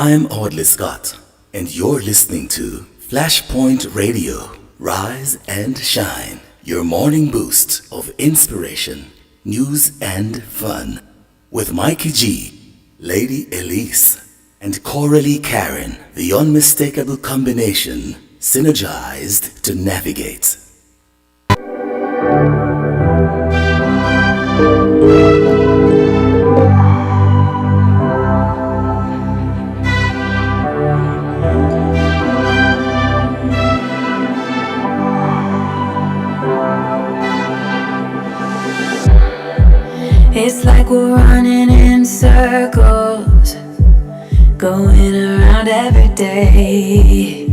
I'm Audley Scott, and you're listening to Flashpoint Radio. Rise and shine. Your morning boost of inspiration, news, and fun. With Mikey G, Lady Elise, and Coralie Karen, the unmistakable combination, synergized to navigate. It's like we're running in circles, going around every day,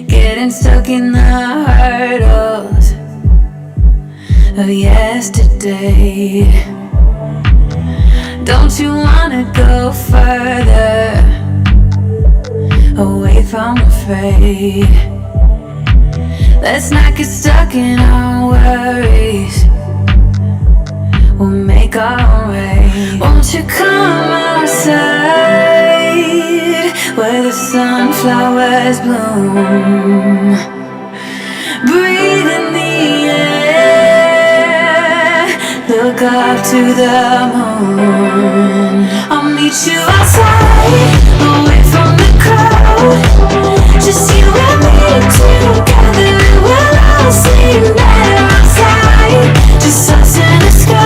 getting stuck in the hurdles of yesterday. Don't you wanna go further, away from the fray? Let's not get stuck in our worries, we'll make our way. Won't you come outside where the sunflowers bloom? Breathe in the air, look up to the moon. I'll meet you outside, away from the crowd. Just you and me together, we'll all sleep better outside. Just us in the sky.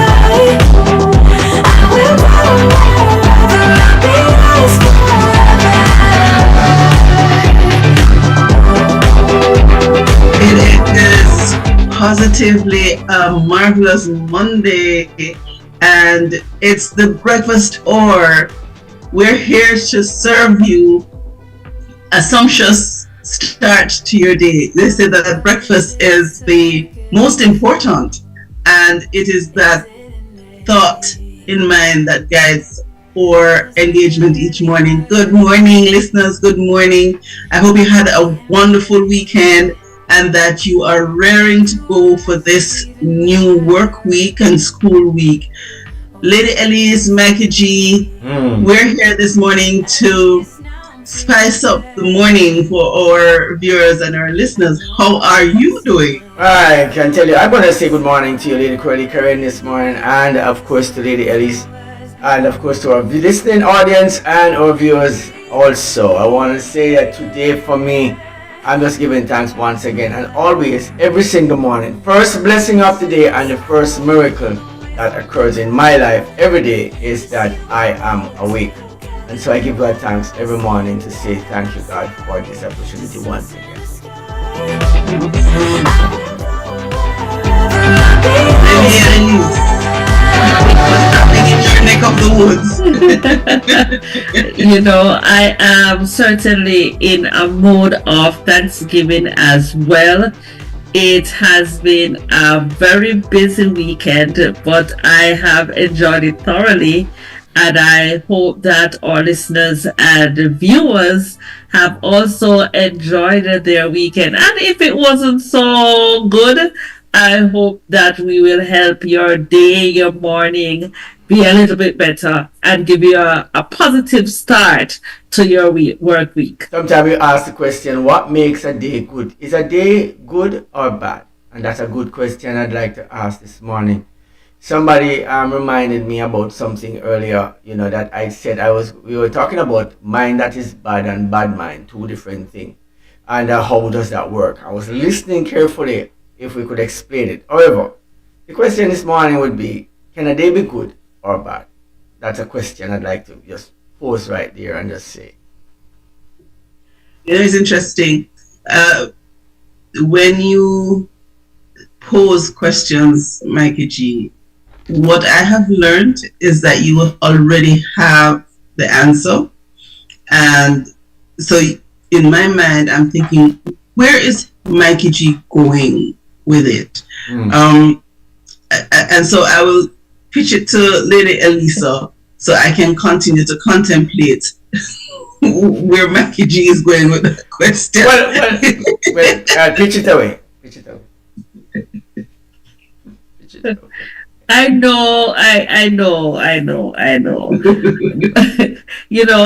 It is positively a marvelous Monday, and it's the breakfast hour. We're here to serve you a sumptuous start to your day. They say that breakfast is the most important, and it is that thought in mind that guides our engagement each morning. Good morning, listeners. Good morning. I hope you had a wonderful weekend and that you are raring to go for this new work week and school week. Lady Elise, Mikey G, we're here this morning to spice up the morning for our viewers and our listeners. How are you doing? I can tell you, I'm going to say good morning to you, Lady Coralie Karen, this morning, and of course to Lady Elise, and of course to our listening audience and our viewers also. I want to say that today for me, I'm just giving thanks once again and always, every single morning. First blessing of the day and the first miracle that occurs in my life every day is that I am awake. And so I give God thanks every morning to say thank you, God, for this opportunity once again. What's happening in your neck of the woods? You know, I am certainly in a mode of Thanksgiving as well. It has been a very busy weekend, but I have enjoyed it thoroughly. And I hope that our listeners and viewers have also enjoyed their weekend. And if it wasn't so good, I hope that we will help your day, your morning be a little bit better and give you a positive start to your work week. Sometimes you ask the question, what makes a day good? Is a day good or bad? And that's a good question I'd like to ask this morning. Somebody reminded me about something earlier, that I said we were talking about mind that is bad and bad mind, two different things. And how does that work? I was listening carefully if we could explain it. However, the question this morning would be, can a day be good or bad? That's a question I'd like to just pose right there and just say. It is interesting. When you pose questions, Mikey G, what I have learned is that you already have the answer. And so in my mind, I'm thinking, where is Mikey G going with it? And so I will pitch it to Lady Elisa so I can continue to contemplate where Mikey G is going with the question. Well, pitch it away. Pitch it away. I know, I know.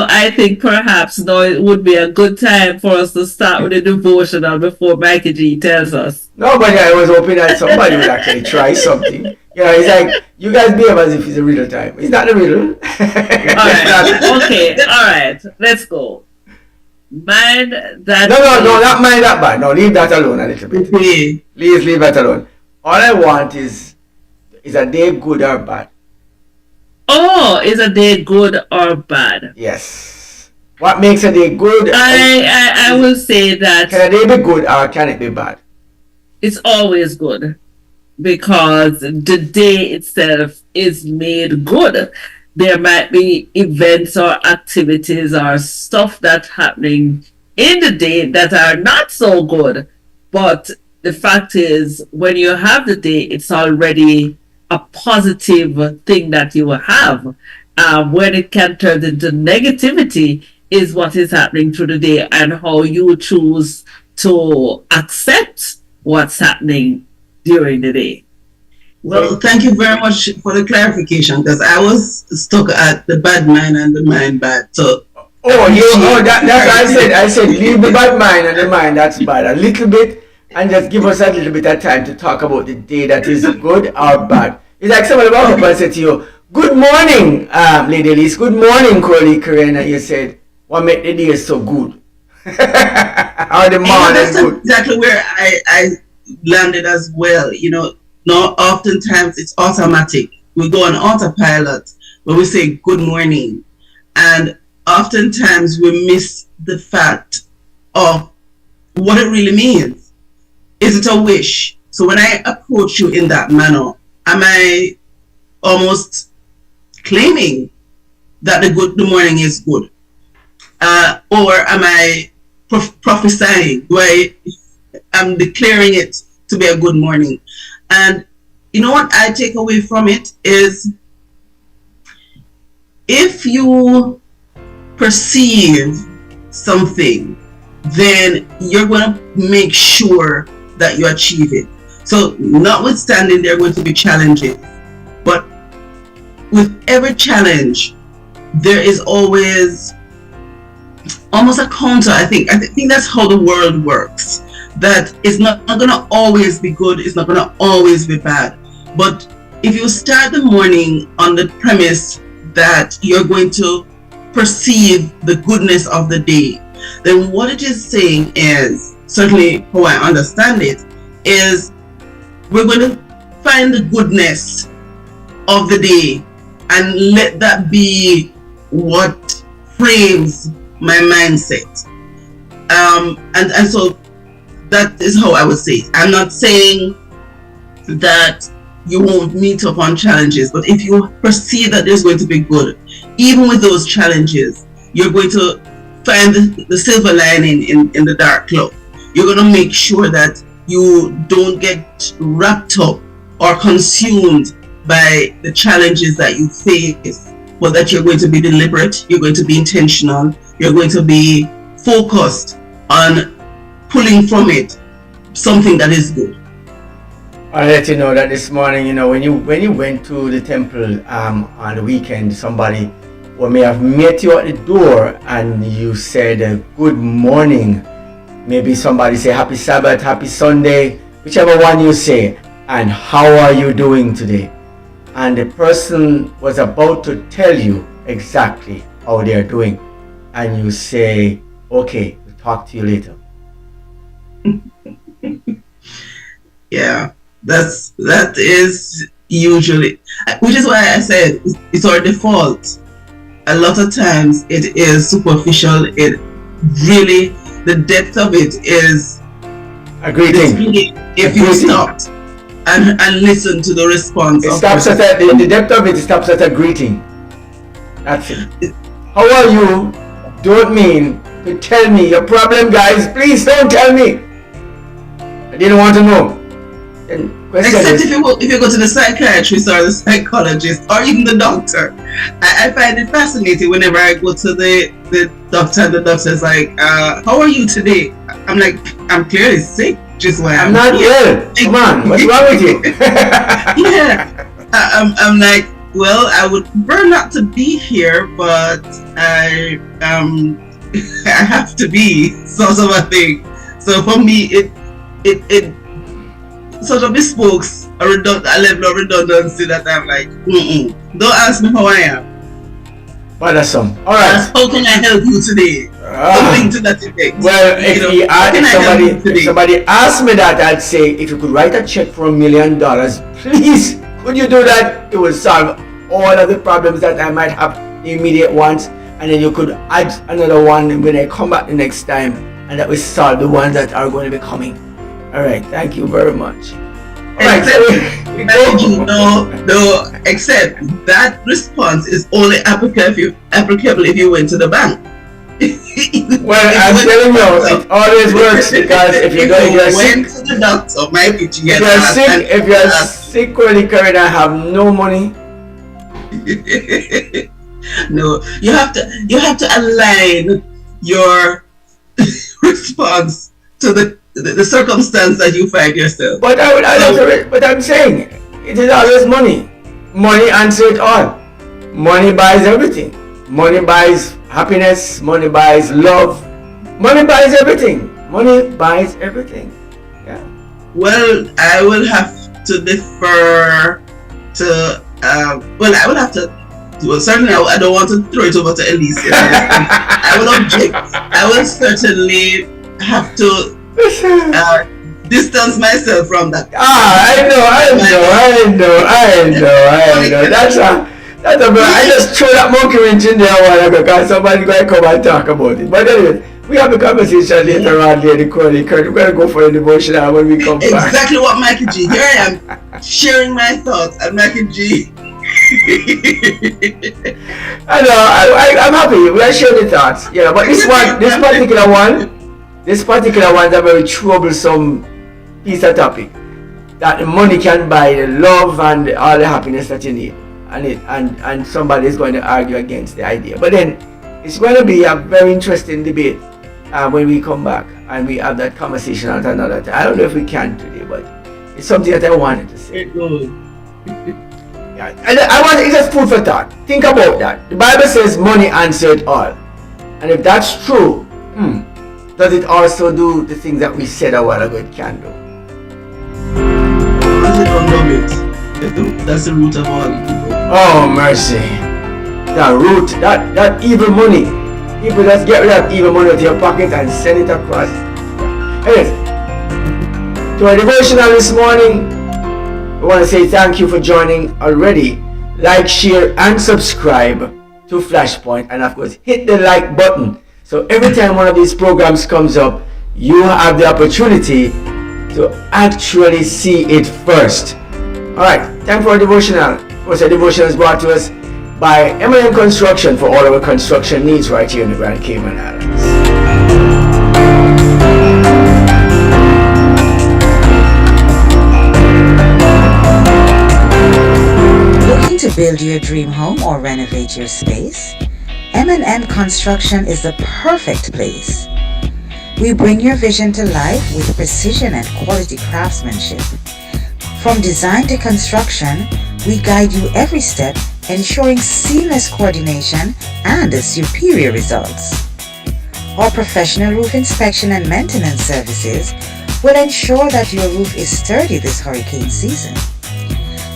I think perhaps now it would be a good time for us to start with the devotional before Mikey G tells us. No, but I was hoping that somebody would actually try something. It's like you guys behave as if it's a riddle time. It's not a riddle. All right. Okay. All right. Let's go. Mind that. No, not mind that bad. No, leave that alone a little bit. Please leave that alone. All I want is a day good or bad? Oh, is a day good or bad? Yes. What makes a day good? I will say that. Can a day be good or can it be bad? It's always good because the day itself is made good. There might be events or activities or stuff that's happening in the day that are not so good. But the fact is, when you have the day, it's already a positive thing that you will have. When it can turn into negativity is what is happening through the day and how you choose to accept what's happening during the day. Well, thank you very much for the clarification because I was stuck at the bad mind and the mind bad. So that's what I said leave the bad mind and the mind that's bad a little bit and just give us a little bit of time to talk about the day that is good or bad. It's like somebody walk up and said to you, "Good morning, Lady Elise. Good morning, Curly Karen," and you said, "What made the day so good?" Or the morning that's good. exactly where I landed as well. Now, oftentimes it's automatic. We go on autopilot when we say good morning. And oftentimes we miss the fact of what it really means. Is it a wish? So when I approach you in that manner, am I almost claiming that the morning is good? Or am I prophesying? I'm declaring it to be a good morning? And you know what I take away from it is if you perceive something, then you're going to make sure that you achieve it. So notwithstanding there are going to be challenges, but with every challenge, there is always almost a counter. I think that's how the world works. That it's not going to always be good, it's not going to always be bad. But if you start the morning on the premise that you're going to perceive the goodness of the day, then what it is saying is, certainly how I understand it, is we're going to find the goodness of the day and let that be what frames my mindset. And so that is how I would say it. I'm not saying that you won't meet upon challenges, but if you perceive that there's going to be good, even with those challenges, you're going to find the silver lining in the dark cloud. You're going to make sure that you don't get wrapped up or consumed by the challenges that you face, but that you're going to be deliberate, you're going to be intentional, you're going to be focused on pulling from it something that is good. I'll let you know that this morning, when you went to the temple on the weekend, somebody may have met you at the door and you said good morning. Maybe somebody say happy Sabbath, happy Sunday, whichever one you say, and how are you doing today? And the person was about to tell you exactly how they're doing, and you say, okay, we'll talk to you later. Yeah, that is usually, which is why I said it's our default. A lot of times it is superficial. It really, the depth of it is a greeting. If you stopped and listen to the response. It stops at the depth of it stops at a greeting. That's it. How are you? Don't mean to tell me your problem, guys. Please don't tell me. I didn't want to know. Except if you go to the psychiatrist or the psychologist or even the doctor. I find it fascinating whenever I go to the doctor and the doctor's like, how are you today? I'm like, I'm clearly sick. Just why I'm not ill. Come on, what's wrong with you? Yeah. I'm like, well, I would prefer not to be here, but I have to be, sort of a thing. So for me, it sort of bespokes a level of redundancy that I'm like, don't ask me how I am. But that's some. All right. How can I help you today? Something to that effect. Well, if somebody asked me that, I'd say, if you could write a check for $1 million, please, could you do that? It will solve all of the problems that I might have, the immediate ones, and then you could add another one when I come back the next time, and that will solve the ones that are going to be coming. All right, thank you very much. No, except that response is only applicable if you went to the bank. Well, I'm telling you, it always works, because if you're sick, to the doctor, if you're sick chronically and have no money, no, you have to align your response to the circumstance that you find yourself. But I'm saying, it is always money. Money answers it all. Money buys everything. Money buys happiness. Money buys love. Money buys everything. Money buys everything. Yeah. Well, I will have to defer to. I will have to. Well, certainly, I don't want to throw it over to Elise. I will object. I will certainly have to distance myself from that. I know. I just throw that monkey wrench in there a while ago because somebody's going to come and talk about it. But anyway, we have a conversation later on, Lady Curly. We're going to go for a devotional when we come back. Exactly what Mikey G. Here I am sharing my thoughts, and Mikey G. I know. I'm happy. We are sharing the thoughts. Yeah, but this particular one is a very troublesome piece of topic. That money can buy the love and all the happiness that you need. And somebody is going to argue against the idea. But then it's going to be a very interesting debate when we come back and we have that conversation at another time. I don't know if we can today, but it's something that I wanted to say. Yeah. And it's just food for thought. Think about that. The Bible says money answered all. And if that's true, does it also do the things that we said a while ago it can do? That's the root of all evil. Oh mercy. That root, that evil money. People just get rid of evil money out of your pocket and send it across. Anyways, to our devotional this morning, I want to say thank you for joining already. Like, share and subscribe to Flashpoint, and of course hit the like button. So every time one of these programs comes up, you have the opportunity to actually see it first. Alright, time for a devotional. Of course, a devotional is brought to us by M&M Construction for all our construction needs right here in the Grand Cayman Islands. Looking to build your dream home or renovate your space? M&M Construction is the perfect place. We bring your vision to life with precision and quality craftsmanship. From design to construction, we guide you every step, ensuring seamless coordination and superior results. Our professional roof inspection and maintenance services will ensure that your roof is sturdy this hurricane season.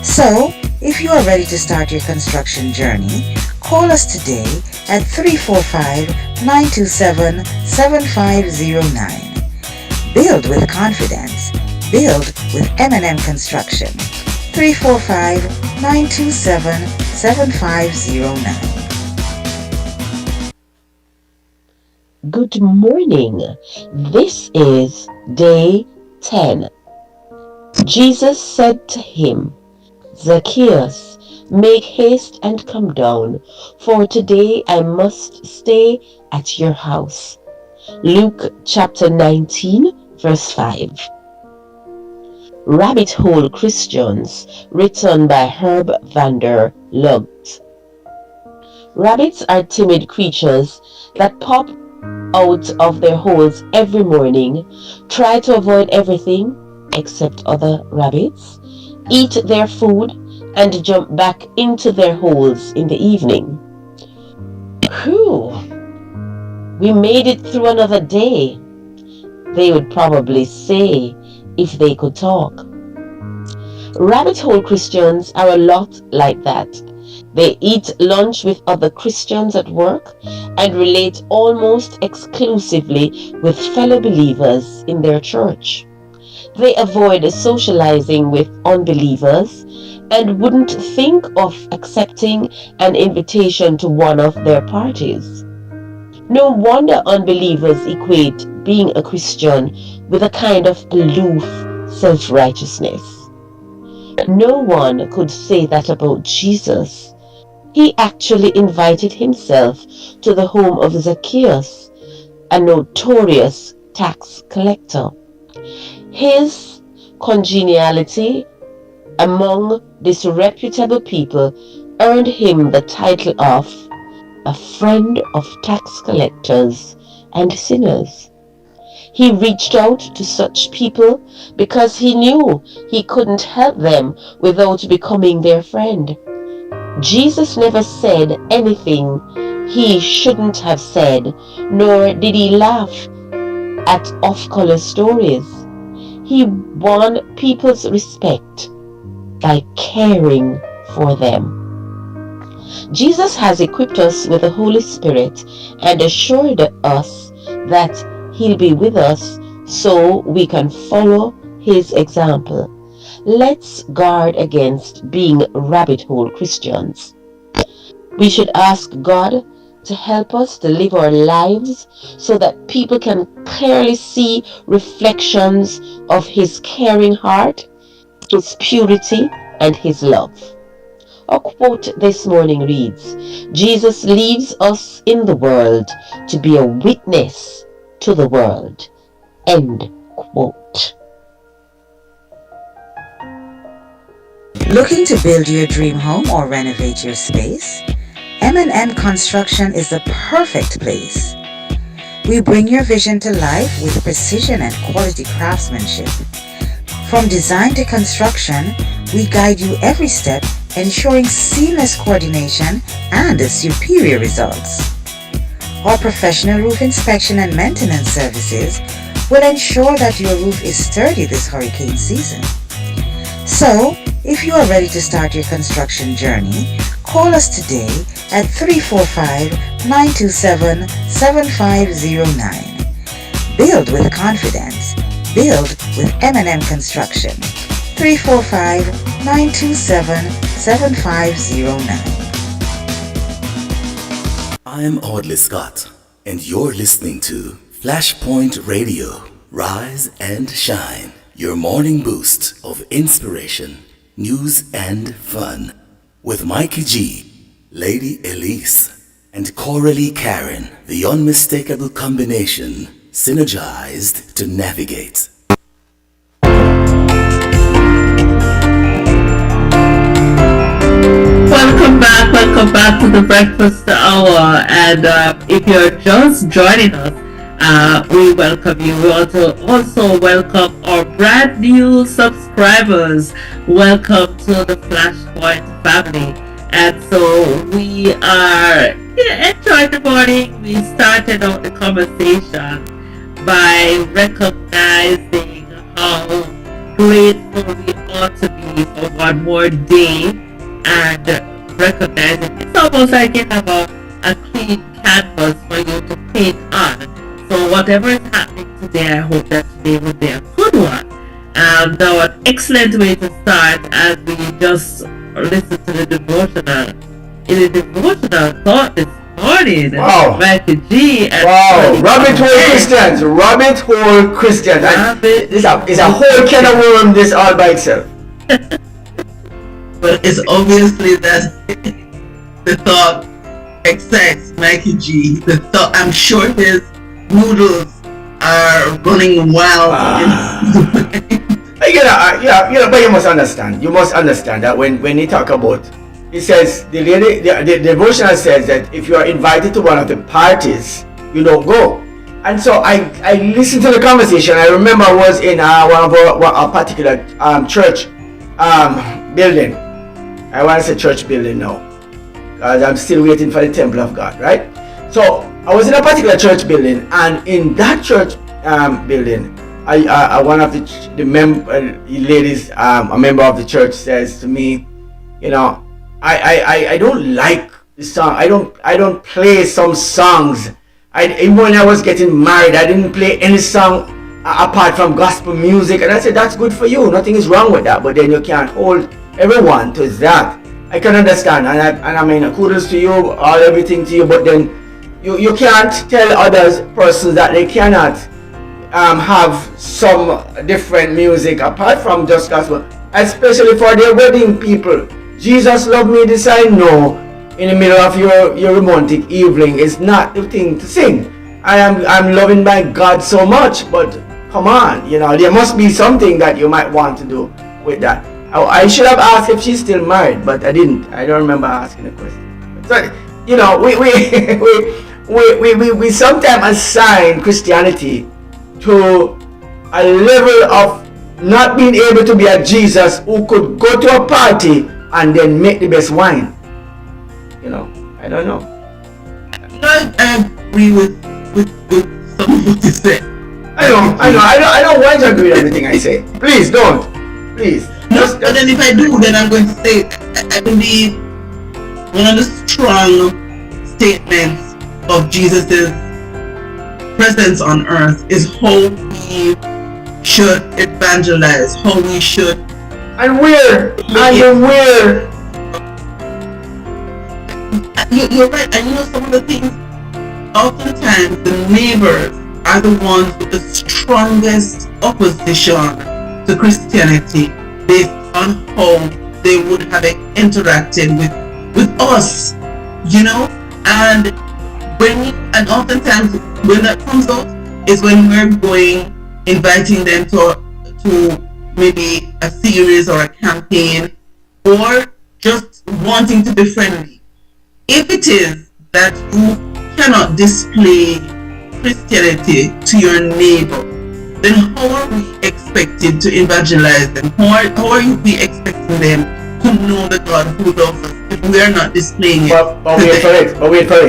So, if you are ready to start your construction journey, call us today at 345-927-7509. Build with confidence. Build with M&M Construction. 345-927-7509. Good morning. This is day 10. Jesus said to him, Zacchaeus, make haste and come down, for today I must stay at your house. Luke chapter 19, verse 5. Rabbit Hole Christians, written by Herb Vander Lugt. Rabbits are timid creatures that pop out of their holes every morning, try to avoid everything except other rabbits, eat their food, and jump back into their holes in the evening. Whew, we made it through another day, they would probably say if they could talk. Rabbit hole Christians are a lot like that. They eat lunch with other Christians at work and relate almost exclusively with fellow believers in their church. They avoid socializing with unbelievers and wouldn't think of accepting an invitation to one of their parties. No wonder unbelievers equate being a Christian with a kind of aloof self-righteousness. No one could say that about Jesus. He actually invited himself to the home of Zacchaeus, a notorious tax collector. His congeniality among disreputable people earned him the title of a friend of tax collectors and sinners. He reached out to such people because he knew he couldn't help them without becoming their friend. Jesus never said anything he shouldn't have said, nor did he laugh at off-color stories. He won people's respect by caring for them. Jesus has equipped us with the Holy Spirit and assured us that He'll be with us so we can follow His example. Let's guard against being rabbit hole Christians. We should ask God to help us to live our lives so that people can clearly see reflections of His caring heart, His purity, and His love. Our quote this morning reads, Jesus leaves us in the world to be a witness to the world. End quote. Looking to build your dream home or renovate your space? M&M Construction is the perfect place. We bring your vision to life with precision and quality craftsmanship. From design to construction, we guide you every step, ensuring seamless coordination and superior results. Our professional roof inspection and maintenance services will ensure that your roof is sturdy this hurricane season. So, if you are ready to start your construction journey, call us today at 345-927-7509. Build with confidence. Build with M&M Construction. 345-927-7509. I'm Audley Scott, and you're listening to Flashpoint Radio. Rise and shine. Your morning boost of inspiration, news, and fun. With Mikey G, Lady Elise, and Coralie Karen, the unmistakable combination, synergized to navigate. Welcome back to the breakfast hour. And if you're just joining us, we welcome you. We also welcome our brand new subscribers. Welcome to the Flashpoint family. And so we are enjoying the morning. We started out the conversation by recognizing how grateful we ought to be for one more day, and recognizing it's almost like you have a clean canvas for you to paint on. So whatever is happening today, I hope that today will be a good one. Now an excellent way to start as we just listen to the devotional. In the devotional thought this morning, Matthew G. And Rabbit hole Christians. Rabbit hole Christians. It's a whole can of worm, this all by itself. But it's obviously that the thought excites Mikey G. The thought, I'm sure his noodles are running wild. But you must understand. You must understand that when you talk about, it says the devotional says that if you are invited to one of the parties, you don't go. And so I listened to the conversation. I remember I was in one of our particular church building, I want to say church building now, because I'm still waiting for the temple of God, right? So I was in a particular church building, and in that church building, one of the ladies, a member of the church, says to me, you know, I don't like the song. I don't play some songs. Even when I was getting married, I didn't play any song apart from gospel music. And I said, that's good for you. Nothing is wrong with that. But then you can't hold everyone to that. I can understand, and I mean, kudos to you, all everything to you. But then you can't tell others persons that they cannot have some different music apart from just gospel, especially for their wedding people. Jesus loved me, this I know. In the middle of your romantic evening is not the thing to sing. I'm loving my God so much, but come on, you know, there must be something that you might want to do with that. I should have asked if she's still married, but I didn't. I don't remember asking the question. So, you know, we sometimes assign Christianity to a level of not being able to be a Jesus who could go to a party and then make the best wine. You know, I don't know. I agree with some of what you said. I don't want to agree with everything I say. Please don't. Please. But then if I do, then I'm going to say, I believe one of the strong statements of Jesus' presence on earth is how we should evangelize, how we should. And where? You're right, and you know some of the things, oftentimes the neighbors are the ones with the strongest opposition to Christianity based on how they would have interacted with us, you know, and oftentimes when that comes out is when we're inviting them to maybe a series or a campaign, or just wanting to be friendly. If it is that you cannot display Christianity to your neighbor, then how are we expected to evangelize them? How are we expecting them to know the God who loves us if we are not displaying it? But wait for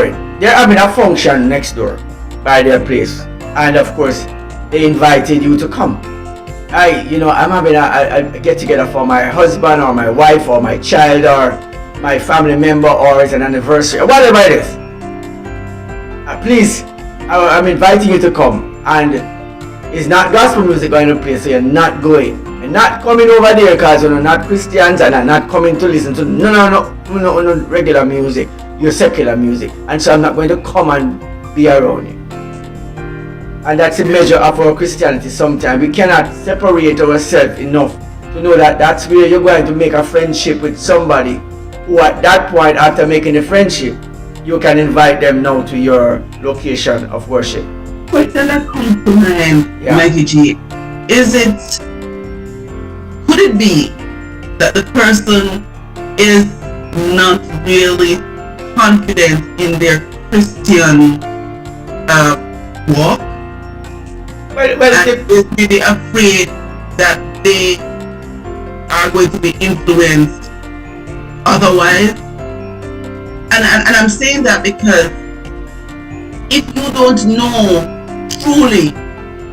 it. They're having a function next door by their place, and of course they invited you to come. I'm having a get together for my husband or my wife or my child or my family member, or it's an anniversary or whatever it is. Please, I'm inviting you to come, and it's not gospel music going to play, so you're not going. And not coming over there because you're not Christians and are not coming to listen to no regular music, your secular music. And so I'm not going to come and be around you. And that's a measure of our Christianity sometimes. We cannot separate ourselves enough to know that that's where you're going to make a friendship with somebody who at that point, after making a friendship, you can invite them now to your location of worship. Question that comes to mind, Maggie G, could it be that the person is not really confident in their Christian walk? And is maybe afraid that they are going to be influenced otherwise? And I'm saying that because if you don't know truly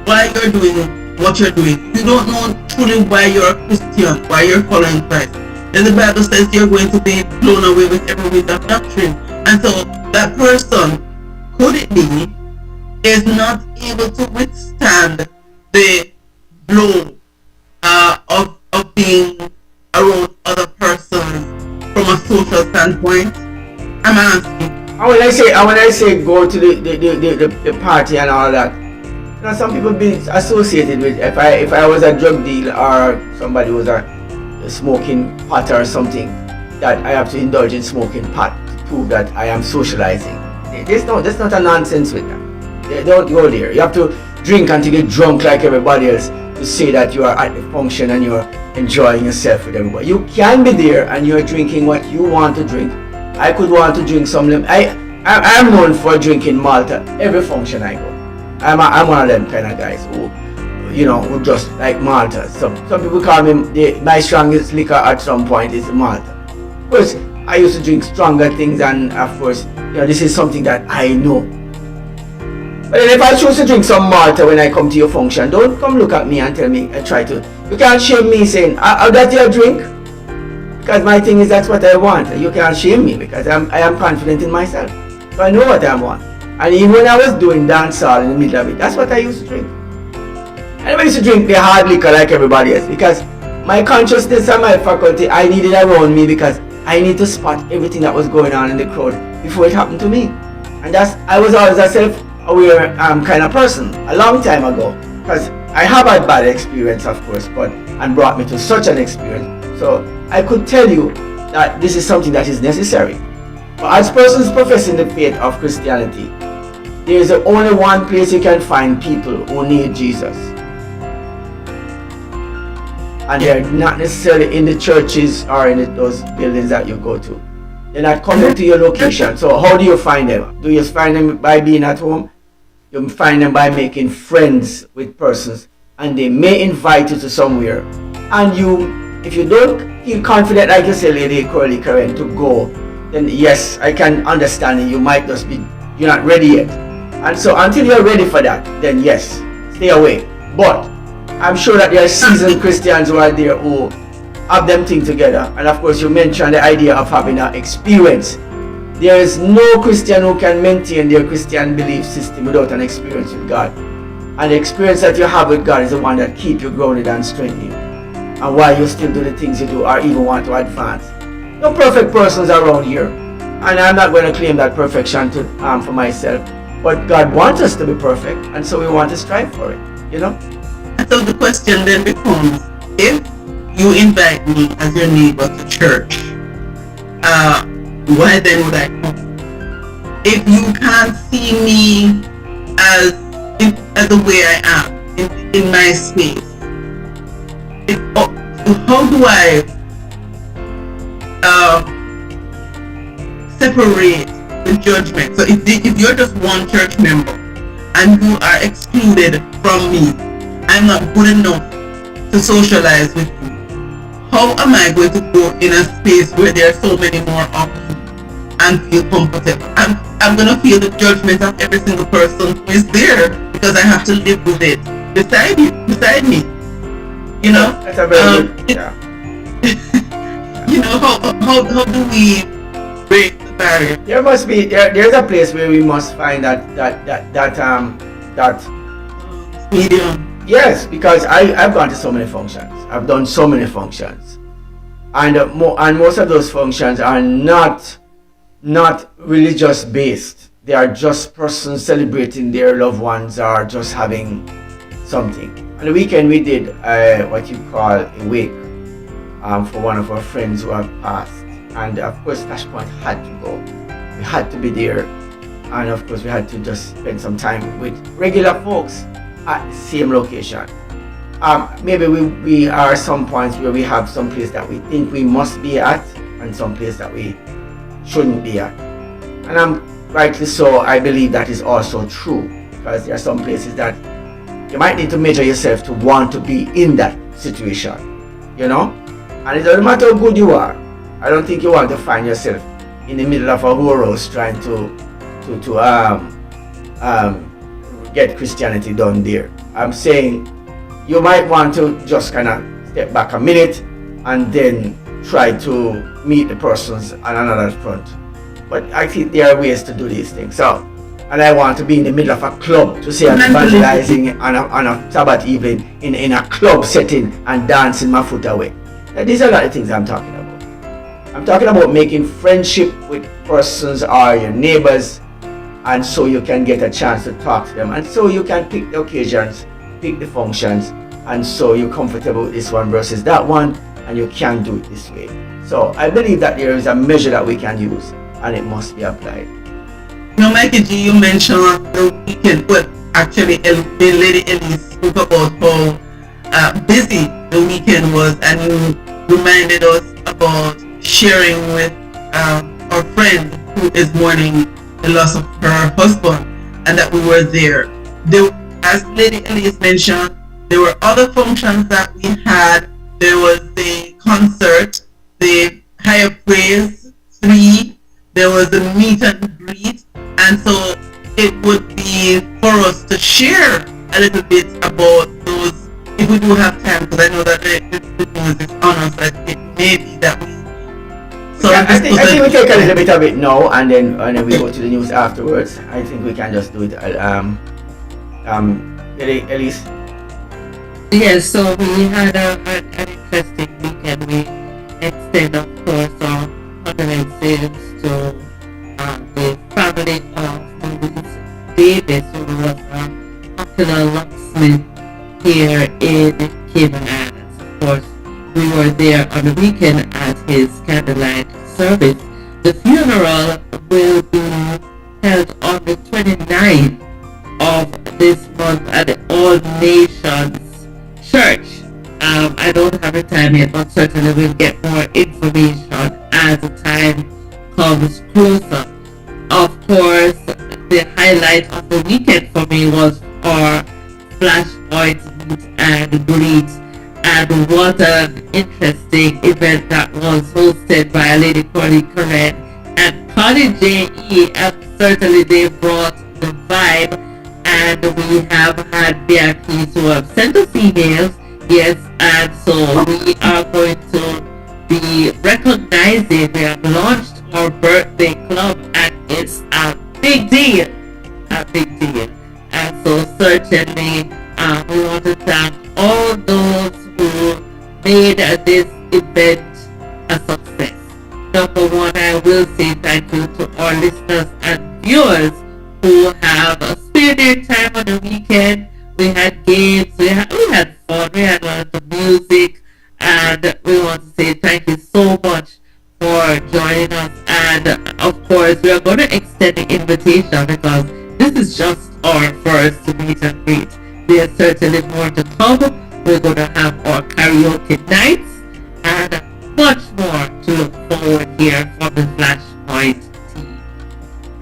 why you're doing what you're doing, you don't know truly why you're a Christian, why you're following Christ, then the Bible says you're going to be blown away with every wind of doctrine. And so that person, could it be, is not able to withstand the blow of being around other persons from a social standpoint? I'm asking. And when I say go to the party and all that, you know, some people be associated with, if I was a drug dealer or somebody was a smoking pot or something, that I have to indulge in smoking pot to prove that I am socializing. There's not a nonsense with that. They don't go there. You have to drink until you get drunk like everybody else to say that you are at the function and you're enjoying yourself with everybody. You can be there and you're drinking what you want to drink. I could want to drink some lemon. I'm known for drinking Malta every function I go. I'm one of them kind of guys who who just like Malta. Some people call me my strongest liquor at some point is Malta. Of course, I used to drink stronger things, and of course, this is something that I know. But then if I choose to drink some Malta when I come to your function, don't come look at me and tell me and try to. You can't shame me saying, "Oh, that's your drink," because my thing is that's what I want. You can't shame me because I am confident in myself. So I know what I want. And even when I was doing dancehall in the middle of it, that's what I used to drink. And I used to drink the hard liquor like everybody else because my consciousness and my faculty, I needed around me because I need to spot everything that was going on in the crowd before it happened to me. And I was always a self-aware kind of person a long time ago, because I have had bad experience, of course, and brought me to such an experience. So I could tell you that this is something that is necessary. But as persons professing the faith of Christianity, there is only one place you can find people who need Jesus. And they're not necessarily in the churches or in those buildings that you go to. They're not coming to your location. So how do you find them? Do you find them by being at home? You find them by making friends with persons, and they may invite you to somewhere. And if you don't feel confident, like you say, Lady Curly Current, to go, then yes, I can understand it. You might just you're not ready yet. And so until you're ready for that, then yes, stay away. But I'm sure that there are seasoned Christians who are there who have them things together. And of course, you mentioned the idea of having an experience. There is no Christian who can maintain their Christian belief system without an experience with God. And the experience that you have with God is the one that keeps you grounded and strengthening you. And why you still do the things you do or even want to advance. No perfect persons around here. And I'm not going to claim that perfection for myself. But God wants us to be perfect. And so we want to strive for it. So the question then becomes, if you invite me as your neighbor to church, why then would I come? If you can't see me as the way I am in my space, how do I separate the judgment? So if you're just one church member and you are excluded from me, I'm not good enough to socialize with you, how am I going to go in a space where there are so many more of you and feel comfortable? I'm going to feel the judgment of every single person who is there because I have to live with it beside me. That's a very good, yeah. How do we break the barrier? There's a place where we must find that medium. Yes, because I've gone to so many functions. I've done so many functions, and most of those functions are not religious based. They are just persons celebrating their loved ones or just having something. On the weekend we did what you call a wake for one of our friends who have passed, and of course Flashpoint had to go. We had to be there, and of course we had to just spend some time with regular folks at the same location. Maybe we are some points where we have some place that we think we must be at and some place that we shouldn't be at. And rightly so, I believe that is also true, because there are some places that you might need to measure yourself to want to be in that situation, and it doesn't matter how good you are. I don't think you want to find yourself in the middle of a whorehouse trying to get Christianity done there. I'm saying you might want to just kind of step back a minute and then try to meet the persons on another front. But I think there are ways to do these things. So, and I want to be in the middle of a club to say I'm evangelizing on a Sabbath evening in a club setting and dancing my foot away. Now, these are not the things I'm talking about. I'm talking about making friendship with persons or your neighbors, and so you can get a chance to talk to them, and so you can pick the occasions, pick the functions, and so you're comfortable with this one versus that one, and you can do it this way. So I believe that there is a measure that we can use, and it must be applied. Mikey G, you mentioned the weekend. Well, actually, Lady Elise spoke about how busy the weekend was, and you reminded us about sharing with our friend who is mourning the loss of her husband, and that we were there. As Lady Elise mentioned, There were other functions that we had. There was the concert, the higher praise 3. There was the meet and greet, and so it would be for us to share a little bit about those, if we do have time, because I know that the news is on us, that it may be that we. So I think we take a little bit of it now, and then we go to the news afterwards. I think we can just do it. Elise. Yes, so we had an interesting weekend. We extend, of course, our condolences to the family of Louise Davis, who was a popular locksmith here in Cayman Islands. Of course, we were there on the weekend at his candlelight service. The funeral will be held on the 29th of this month at the All Nations Church. I don't have the time yet, but certainly we'll get more information as the time comes closer. Of course, the highlight of the weekend for me was our Flashpoint meet and greet, and what an interesting event that was hosted by Lady Corey Curran and Connie J.E. And certainly they brought the vibe, and we have had VIPs who have sent us emails. Yes, and so we are going to be recognizing, we have launched our birthday club, and it's a big deal, and so certainly we want to thank all those who made this event a success. Number one, I will say thank you to our listeners and viewers who have spared their time on the weekend. We had games, we had fun, we had a lot of music, and we want to say thank you so much for joining us. And of course, we are going to extend the invitation because this is just our first meet and greet. There's certainly more to come. We're going to have our karaoke nights and much more to look forward here from the Flashpoint team.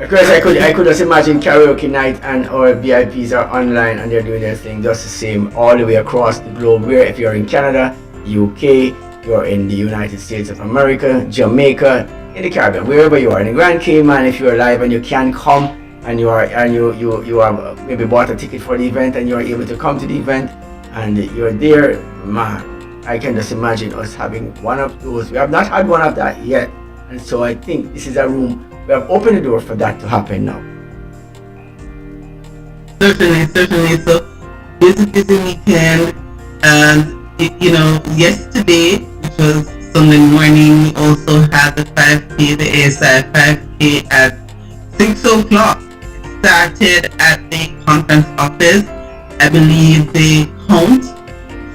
Of course, I could just imagine karaoke night, and our VIPs are online and they're doing their thing just the same all the way across the globe. Where if you're in Canada, UK, you're in the United States of America, Jamaica, in the Caribbean, wherever you are, in the Grand Cayman, if you're alive and you can come, and you have maybe bought a ticket for the event and you're able to come to the event and you're there, man, I can just imagine us having one of those. We have not had one of that yet, and so I think this is a room. We have opened the door for that to happen now. Certainly. So this is the weekend, and yesterday, which was Sunday morning, we also had the 5K, the ASI 5K at 6 o'clock. It started at the conference office. I believe the count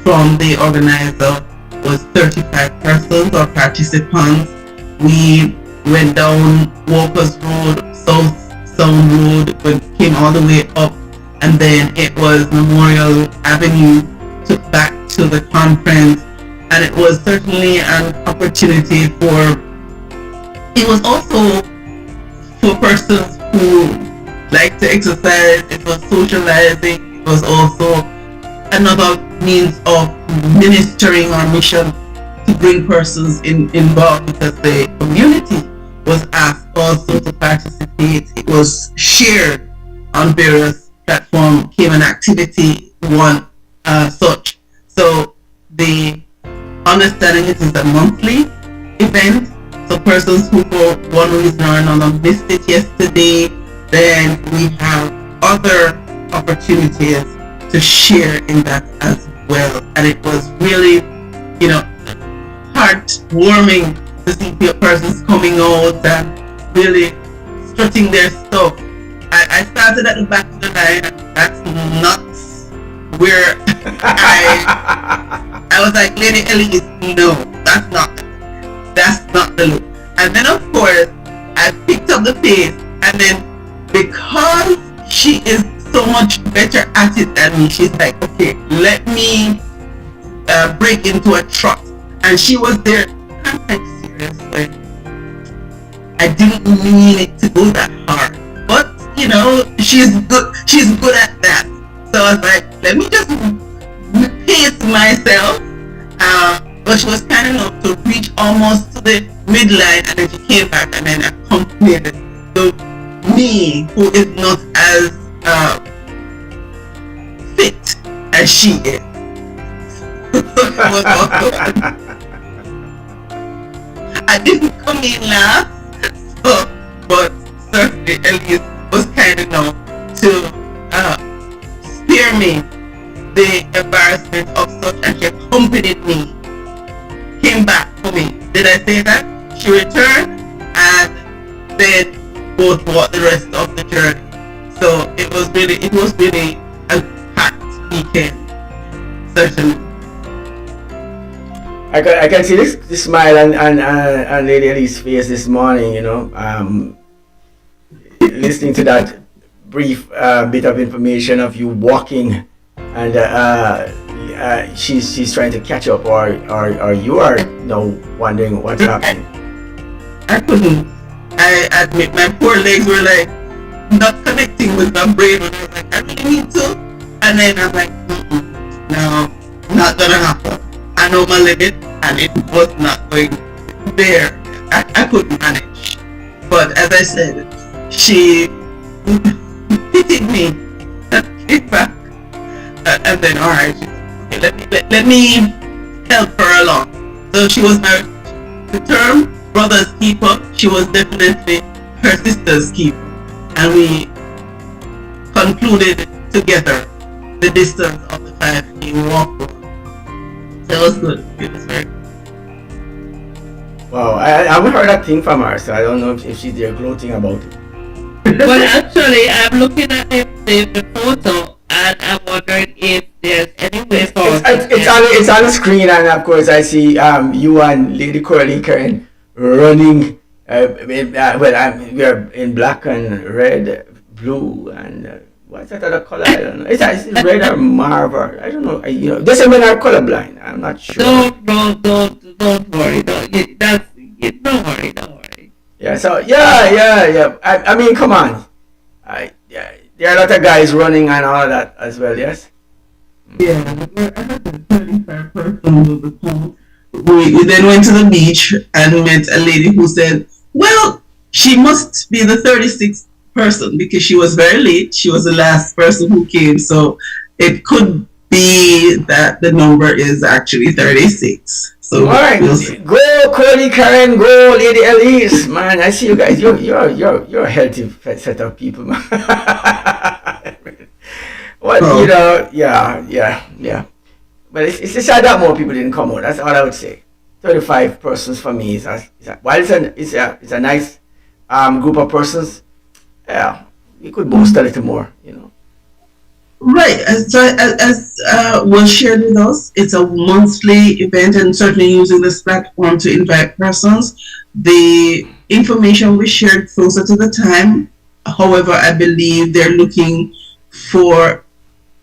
from the organizer was 35 persons or participants. We went down Walker's Road, South Sound Road, came all the way up, and then it was Memorial Avenue, took back to the conference, and it was certainly an opportunity it was also for persons who like to exercise. It was socializing. It was also another means of ministering our mission to bring persons involved, because the community was asked also to participate. It was shared on various platforms, came an activity, one such. So the understanding it is a monthly event. So persons who for one reason or another missed it yesterday, then we have other opportunities to share in that as well. And it was really, heartwarming to see persons coming out and really strutting their stuff. I started at the back of the line, and that's not where I was like, Lady Ellie, no, that's not the look. And then of course I picked up the pace, and then because she is so much better at it than me, she's like, okay, let me break into a trot. And she was there. I'm like, seriously, I didn't mean it to go that hard, but she's good at that. So I was like, let me just to myself. But she was kind enough to reach almost to the midline, and then she came back and then accompanied the me, who is not as fit as she is. It was also, I didn't come in last, so, but certainly Elise was kind enough to spare me the embarrassment of such, and she accompanied me, came back for me. Did I say that? She returned, and then both walked the rest of the journey. So it was really a packed weekend, certainly. I can see this smile on Lady Elise's face this morning, you know, listening to that brief bit of information of you walking, and she's trying to catch up, or you are, you know, wondering what's happening. I couldn't. I admit my poor legs were like not connecting with my brain, and I was like, I really need to. And then I'm like, no, not gonna happen. I know my limit, and it was not going there. I couldn't manage. But as I said, she pitied me and came back. And then, all right, okay, let me help her along. So she was the term brother's keeper. She was definitely her sister's keeper, and we concluded together the distance of the 5K walk. So it was good. It was very good. Wow, I haven't heard that thing from her, so I don't know if she's there gloating about it. Well, actually, I'm looking at the photo, and I'm wondering if there's any way for it's on the screen, and of course I see you and Lady Curly Karen running. We are in black and red, blue, and what's that other color? I don't know. It's red or mauve, or I don't know. Doesn't mean I'm colorblind. I'm not sure. Don't worry. Don't worry. Yeah. So yeah. I mean, come on. There are a lot of guys running and all that as well. Yes. Yeah, I had the 35 person. We then went to the beach and met a lady who said, well, she must be the 36th person because she was very late. She was the last person who came. So it could be that the number is actually 36. So all right, go Curly Karen, go Lady Elise, man. I see you guys. You're a healthy set of people, man. Yeah. But it's just sad that more people didn't come out. That's all I would say. 35 persons for me while it's a nice group of persons. Yeah, we could boast a little more, you know. Right. So as was shared with us, it's a monthly event, and certainly using this platform to invite persons. The information we shared closer to the time. However, I believe they're looking for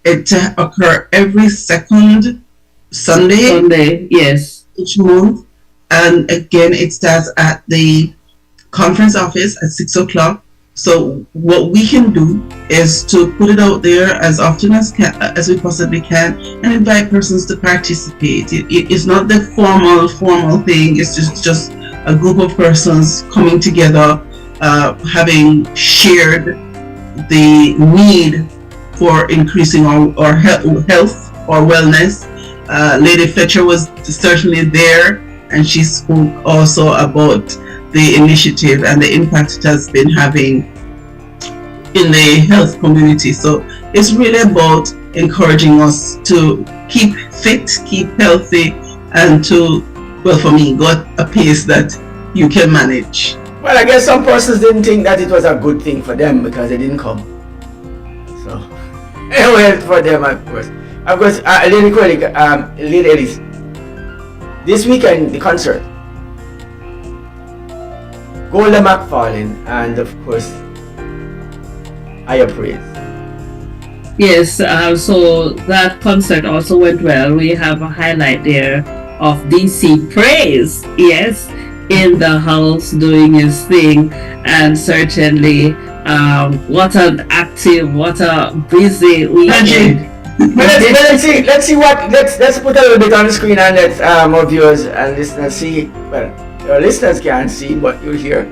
it to occur every second Sunday, yes, each month. And again, it starts at the conference office at 6:00. So what we can do is to put it out there as often as we possibly can, and invite persons to participate. It's not the formal thing. It's just a group of persons coming together, having shared the need for increasing our health or wellness. Lady Fletcher was certainly there, and she spoke also about the initiative and the impact it has been having in the health community. So it's really about encouraging us to keep fit, keep healthy, and to, well, for me, go at a pace that you can manage. Well, I guess some persons didn't think that it was a good thing for them because they didn't come. So, anyway, for them, of course. Lady Curly, Lady Elise, this weekend, the concert, Golda McFarlane, and of course, Higher Praise. Yes, so that concert also went well. We have a highlight there of DC Praise, yes, in the house doing his thing, and certainly what a busy weekend. let's see what let's put a little bit on the screen and let our viewers and listeners see. Well, your listeners can't see, but you'll hear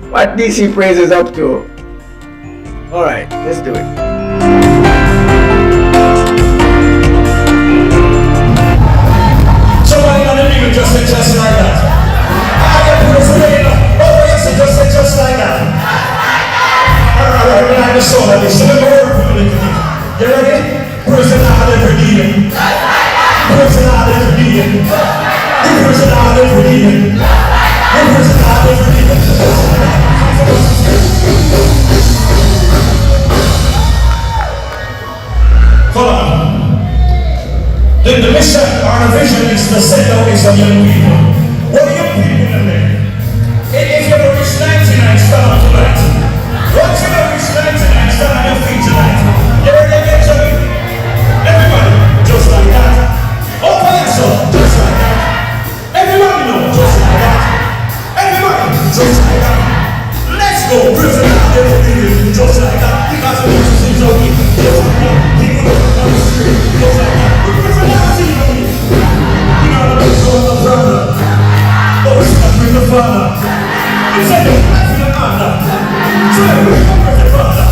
what DC Praise is up to. All right, let's do it. Somebody gonna leave it just like that. I get praise. Oh yes, just like that. Alright, I just saw that. This is the word. You ready? Praise the Lord every day. Praise the Lord every day. Praise the Lord every day. Praise the Lord every day. Hold on. The mission or the vision is to send away some young people. What are young people in there? If you're reach 99, stand up tonight. Once you're reach 99, stand on your feet tonight. You ready to get to it? Everybody, just like that. Open yourself, just like that. Everybody know, just like that. Everybody, just like that. Let's go, prison out everything, just like that. Because the mission is okay, just like that. People don't on the street, just like that. Prison out, see you. You gotta be so the brother. Oh, stop with the father. You said you're not in the honor. Try to remember the father.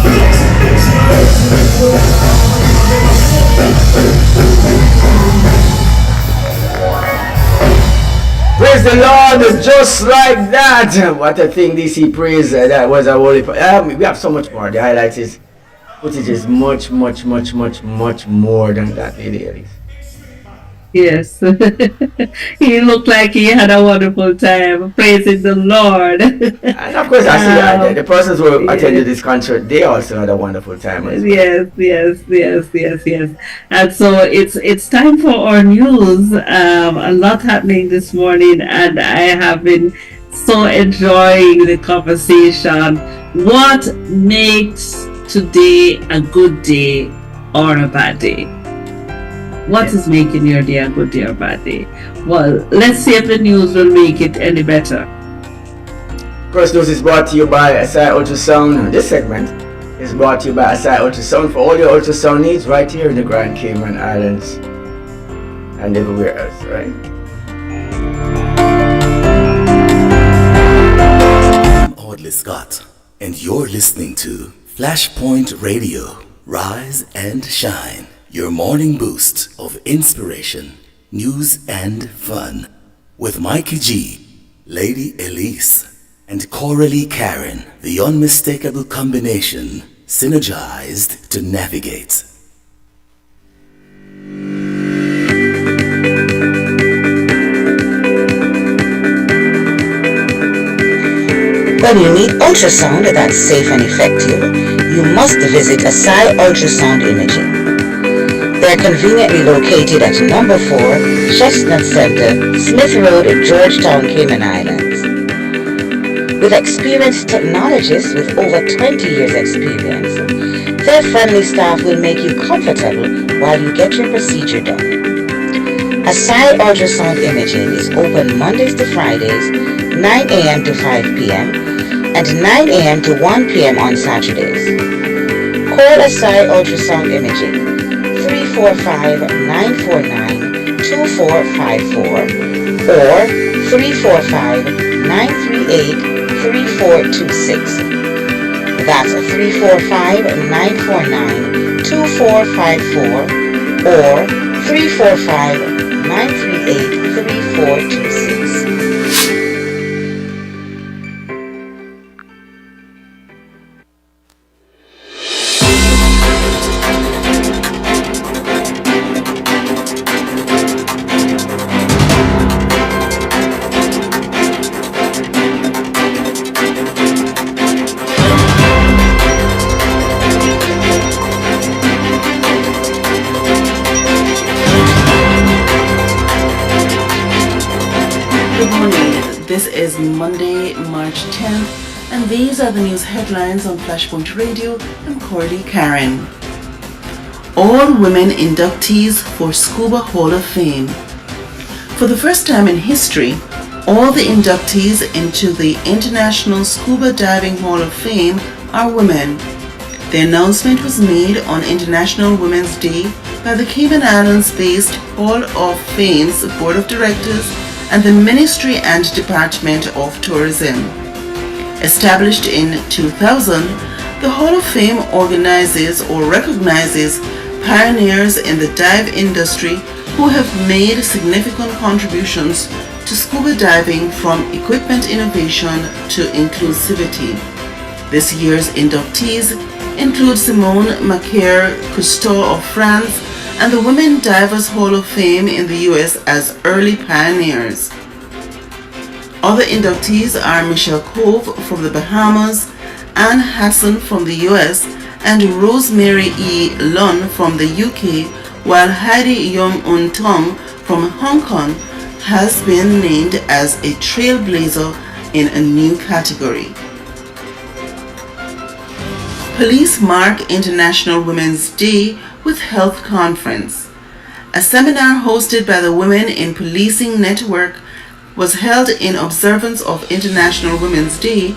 Praise the Lord, just like that. What a thing, DC Praise. That was a holy. We have so much more. The highlights is footage is much more than that, Lady Elise. Yes. He looked like he had a wonderful time praising the Lord. And of course, I see that the persons who attended this concert, they also had a wonderful time as well. Yes. And so it's time for our news. A lot happening this morning, and I have been so enjoying the conversation. What makes today a good day or a bad day? What is making your day a good day or bad day? Well, let's see if the news will make it any better. First news is brought to you by Asai Ultrasound. This segment is brought to you by Asai Ultrasound for all your ultrasound needs right here in the Grand Cayman Islands and everywhere else, right? I'm Audley Scott, and you're listening to Flashpoint Radio, Rise and Shine. Your morning boost of inspiration, news, and fun. With Mikey G, Lady Elise, and Coralie Karen, the unmistakable combination, synergized to navigate. When you need ultrasound that's safe and effective, you must visit Asai Ultrasound Imaging. They're conveniently located at number 4, Chestnut Center, Smith Road, Georgetown, Cayman Islands. With experienced technologists with over 20 years experience, their friendly staff will make you comfortable while you get your procedure done. Asai Ultrasound Imaging is open Mondays to Fridays, 9 a.m. to 5 p.m. and 9 a.m. to 1 p.m. on Saturdays. Call Asai Ultrasound Imaging 345-949-2454 or 345-938-3426. That's 345-949-2454 or 345-938-3426. This is Monday, March 10th, and these are the news headlines on Flashpoint Radio. I'm Coralie Karen. All women inductees for Scuba Hall of Fame. For the first time in history, all the inductees into the International Scuba Diving Hall of Fame are women. The announcement was made on International Women's Day by the Cayman Islands-based Hall of Fame's Board of Directors and the Ministry and Department of Tourism. Established in 2000, the Hall of Fame organizes or recognizes pioneers in the dive industry who have made significant contributions to scuba diving, from equipment innovation to inclusivity. This year's inductees include Simone Macaire-Cousteau of France and the Women Divers Hall of Fame in the US as early pioneers. Other inductees are Michelle Cove from the Bahamas, Anne Hassan from the US, and Rosemary E. Lunn from the UK, while Heidi Yong-Un Tong from Hong Kong has been named as a trailblazer in a new category. Police mark International Women's Day with Health Conference. A seminar hosted by the Women in Policing Network was held in observance of International Women's Day,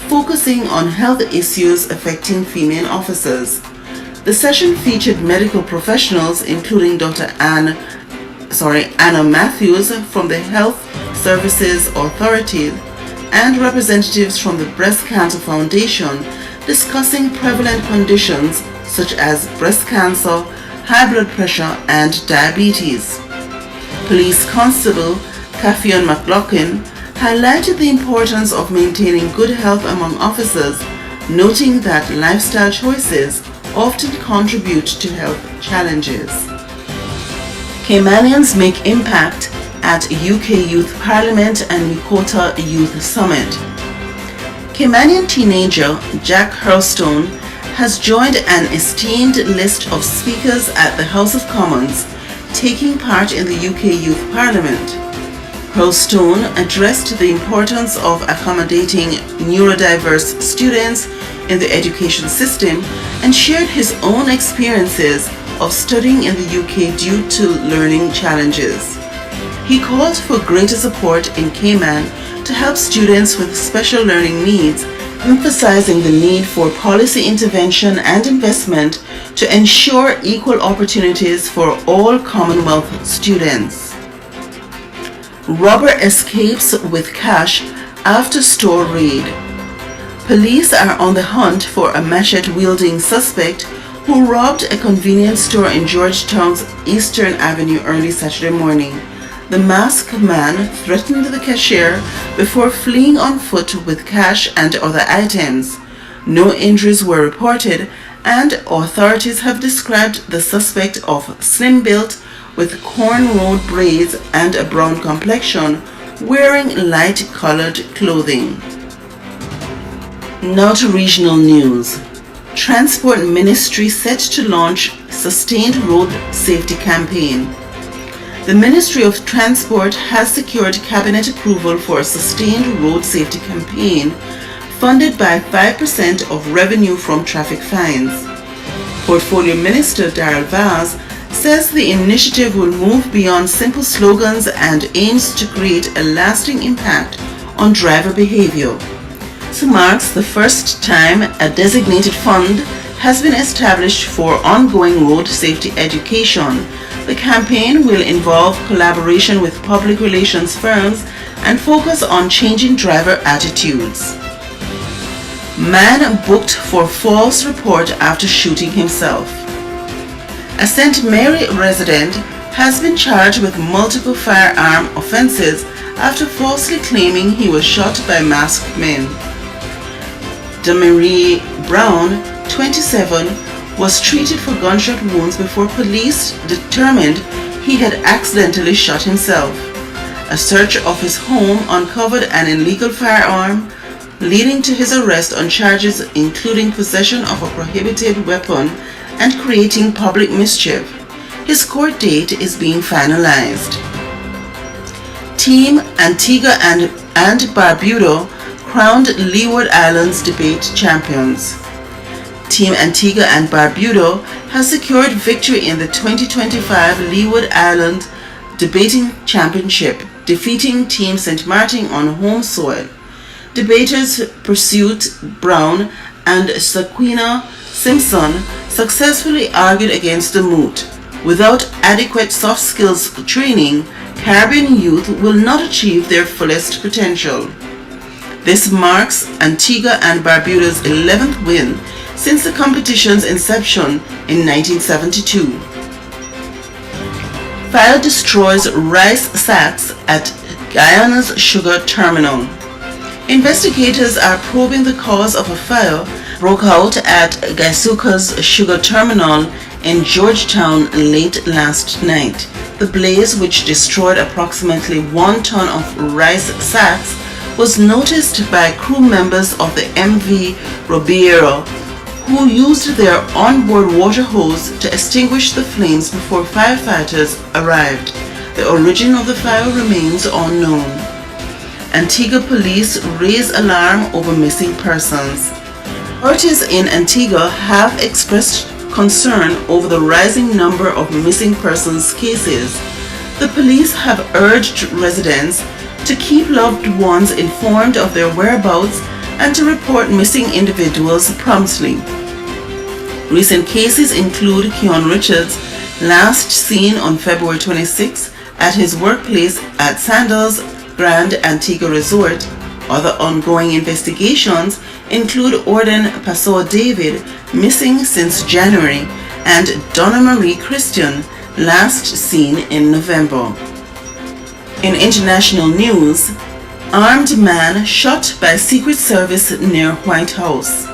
focusing on health issues affecting female officers. The session featured medical professionals including Dr. Anna Matthews from the Health Services Authority and representatives from the Breast Cancer Foundation, discussing prevalent conditions such as breast cancer, high blood pressure, and diabetes. Police Constable Catherine McLaughlin highlighted the importance of maintaining good health among officers, noting that lifestyle choices often contribute to health challenges. Caymanians make impact at UK Youth Parliament and Yokota Youth Summit. Caymanian teenager Jack Hurlstone has joined an esteemed list of speakers at the House of Commons, taking part in the UK Youth Parliament. Hurlstone addressed the importance of accommodating neurodiverse students in the education system and shared his own experiences of studying in the UK due to learning challenges. He called for greater support in Cayman to help students with special learning needs, emphasizing the need for policy intervention and investment to ensure equal opportunities for all Commonwealth students. Robber escapes with cash after store raid. Police are on the hunt for a machete-wielding suspect who robbed a convenience store in Georgetown's Eastern Avenue early Saturday morning. The masked man threatened the cashier before fleeing on foot with cash and other items. No injuries were reported, and authorities have described the suspect of slim-built with cornrowed braids and a brown complexion, wearing light-colored clothing. Now to regional news. Transport Ministry set to launch Sustained Road Safety Campaign. The Ministry of Transport has secured cabinet approval for a sustained road safety campaign funded by 5% of revenue from traffic fines. Portfolio Minister Darrell Vaz says the initiative will move beyond simple slogans and aims to create a lasting impact on driver behavior. This marks the first time a designated fund has been established for ongoing road safety education. The campaign will involve collaboration with public relations firms and focus on changing driver attitudes. Man booked for false report after shooting himself. A St. Mary resident has been charged with multiple firearm offenses after falsely claiming he was shot by masked men. Demarie Brown, 27, was treated for gunshot wounds before police determined he had accidentally shot himself. A search of his home uncovered an illegal firearm, leading to his arrest on charges including possession of a prohibited weapon and creating public mischief. His court date is being finalized. Team Antigua and Barbuda crowned Leeward Islands debate champions. Team Antigua and Barbuda has secured victory in the 2025 Leeward Island Debating Championship, defeating Team St. Martin on home soil. Debaters Pursuit Brown and Sequina Simpson successfully argued against the moot. Without adequate soft skills training, Caribbean youth will not achieve their fullest potential. This marks Antigua and Barbuda's 11th win since the competition's inception in 1972. Fire destroys rice sacks at Guyana's sugar terminal. Investigators are probing the cause of a fire broke out at Gaisuka's sugar terminal in Georgetown late last night. The blaze, which destroyed approximately 1 ton of rice sacks, was noticed by crew members of the MV Robiero, who used their onboard water hose to extinguish the flames before firefighters arrived. The origin of the fire remains unknown. Antigua police raise alarm over missing persons. Authorities in Antigua have expressed concern over the rising number of missing persons cases. The police have urged residents to keep loved ones informed of their whereabouts and to report missing individuals promptly. Recent cases include Keon Richards, last seen on February 26 at his workplace at Sandals Grand Antigua Resort. Other ongoing investigations include Orden Pastor David, missing since January, and Donna Marie Christian, last seen in November. In international news, armed man shot by Secret Service near White House.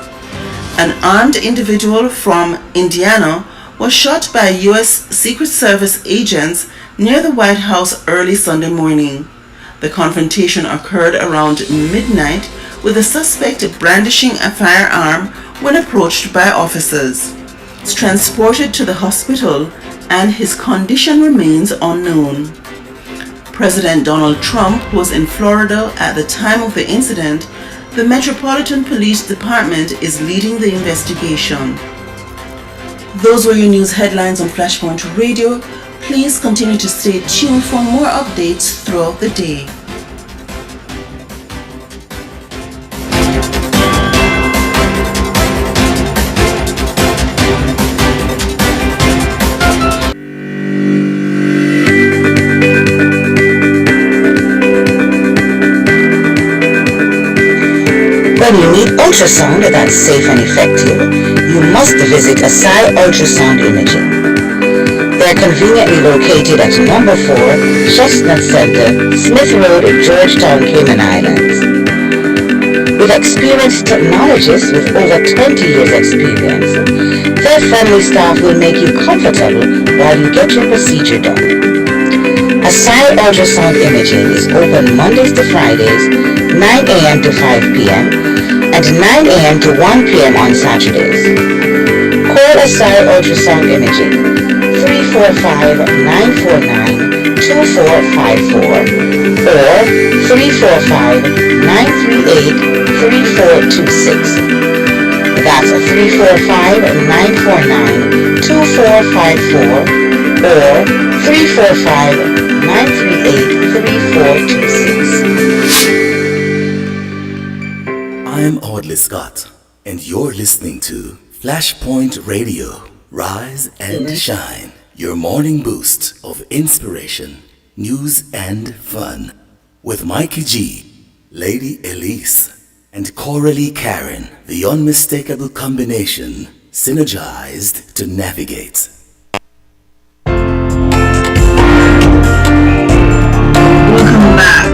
An armed individual from Indiana was shot by U.S. Secret Service agents near the White House early Sunday morning. The confrontation occurred around midnight, with the suspect brandishing a firearm when approached by officers. He was transported to the hospital and his condition remains unknown. President Donald Trump was in Florida at the time of the incident. The Metropolitan Police Department is leading the investigation. Those were your news headlines on Flashpoint Radio. Please continue to stay tuned for more updates throughout the day. When you need ultrasound that's safe and effective, you must visit Asai Ultrasound Imaging. They're conveniently located at number 4 Chestnut Center, Smith Road, Georgetown, Cayman Islands. With experienced technologists with over 20 years experience, their friendly staff will make you comfortable while you get your procedure done. Asai Ultrasound Imaging is open Mondays to Fridays, 9 a.m. to 5 p.m. and 9 a.m. to 1 p.m. on Saturdays. Call Asai Ultrasound Imaging 345-949-2454 or 345-938-3426. That's 345-949-2454 or 345-938-3426. I'm Audley Scott, and you're listening to Flashpoint Radio, Rise and Shine, your morning boost of inspiration, news, and fun. With Mikey G, Lady Elise, and Coralie Karen, the unmistakable combination, synergized to navigate. Welcome back.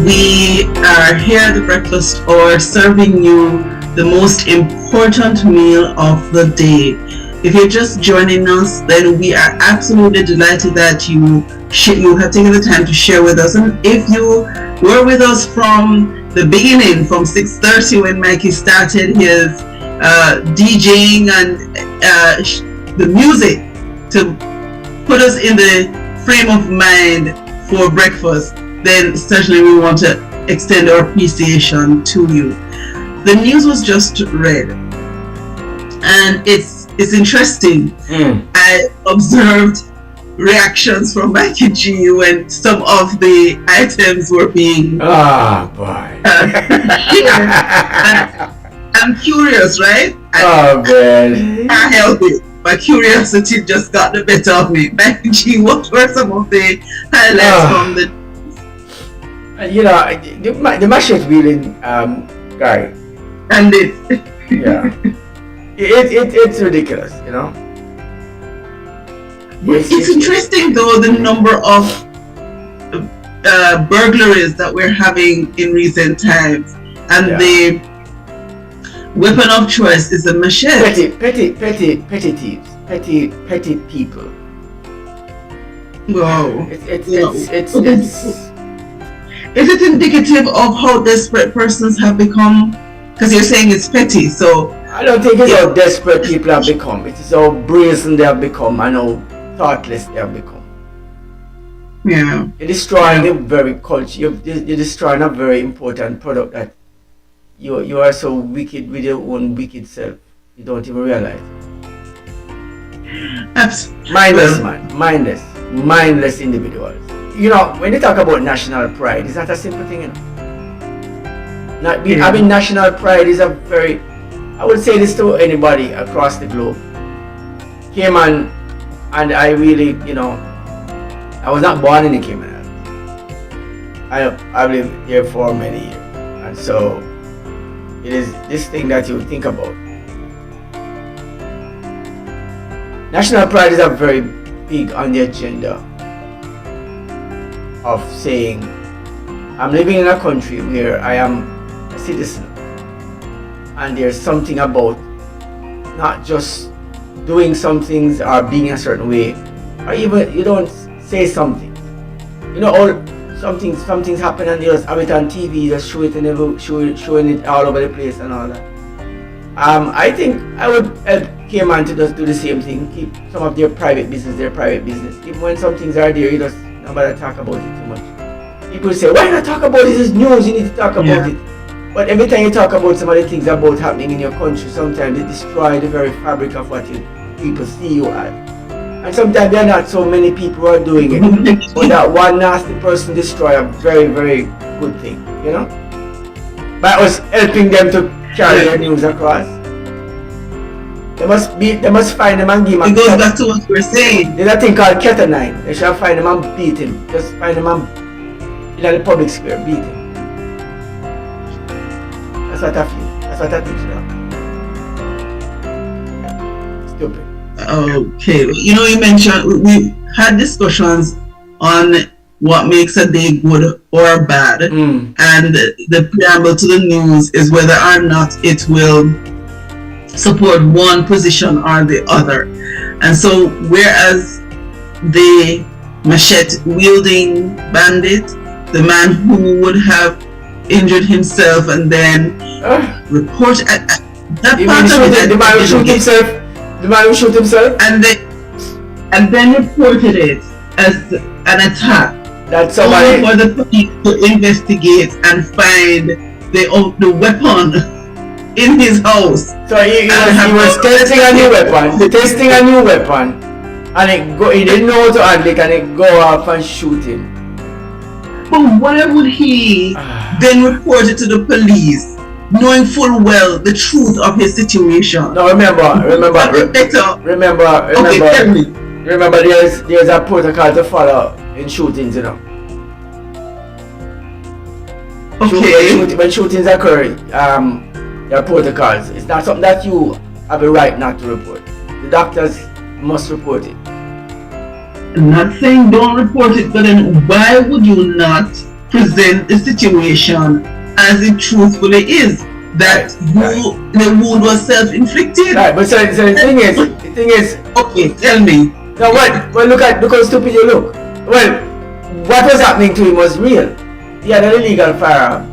We are here at the breakfast hour serving you the most important meal of the day. If you're just joining us, then we are absolutely delighted that you have taken the time to share with us. And if you were with us from the beginning, from 6:30 when Mikey started his DJing and the music to put us in the frame of mind for breakfast, then certainly we want to extend our appreciation to you. The news was just read, and it's interesting. I observed reactions from Mikey G when some of the items were being boy. I'm curious, right? Oh, man. Can't help it. My curiosity just got the better of me. Benji, what were some of the highlights from the? You know, the machete wheeling guy. And it. Yeah. It's ridiculous, you know. It's interesting though, the number of burglaries that we're having in recent times, and the weapon of choice is a machete. Petty thieves, petty people. Wow. It's Is it indicative of how desperate persons have become? Because you're saying it's petty, so I don't think it's how desperate people have become. It is how brazen they have become and how thoughtless they have become. Yeah. You're destroying the very culture. You're destroying a very important product that you are so wicked with your own wicked self. You don't even realize. Mindless, man. Mindless individuals. You know, when they talk about national pride, it's not a simple thing, you know. Having national pride is a very, I would say this to anybody across the globe. Cayman, and I really, you know, I was not born in the Cayman Islands. I lived there for many years, and so it is this thing that you think about. National pride is a very big on the agenda of saying, I'm living in a country where I am a citizen, and there's something about not just doing some things or being a certain way, or even you don't say something. You know, all some things happen and you just have it on TV, just show it and showing it all over the place and all that. I think I would help Cayman to just do the same thing, keep some of their private business. Even when some things are there, you just nobody talk about it too much. People say, why not talk about it? This is news, you need to talk about it. But every time you talk about some of the things about happening in your country, sometimes it destroys the very fabric of what people see you as. And sometimes there are not so many people who are doing it. But that one nasty person destroy a very, very good thing, you know? By us helping them to carry their news across. They must find them and give him it goes back to what we're saying. There's a thing called ketanine. They shall find him and beat him. Just find him and in the public square, beat him. That's what I feel. That's what I think should happen. Stupid. Okay. You know, you mentioned we had discussions on what makes a day good or bad, and the preamble to the news is whether or not it will support one position or the other. And so whereas the machete wielding bandit, the man who would have injured himself and then report that part of it, the man who shoot himself, and then reported it as an attack. That somebody for the police to investigate and find the weapon in his house. So he was testing a new weapon, and he didn't know how to handle it, and it go off and shoot him. But why would he then report it to the police, knowing full well the truth of his situation? No, remember. Okay, tell me. Remember, there's a protocol to follow in shootings, you know. Okay. When shootings occur, there are protocols. It's not something that you have a right not to report. The doctors must report it. I'm not saying don't report it, but then why would you not present the situation as it truthfully is? That the wound was self-inflicted. Right, but so the thing is. Okay, tell me. Now what? Well, look how stupid you look. Well, what was happening to him was real. He had an illegal firearm.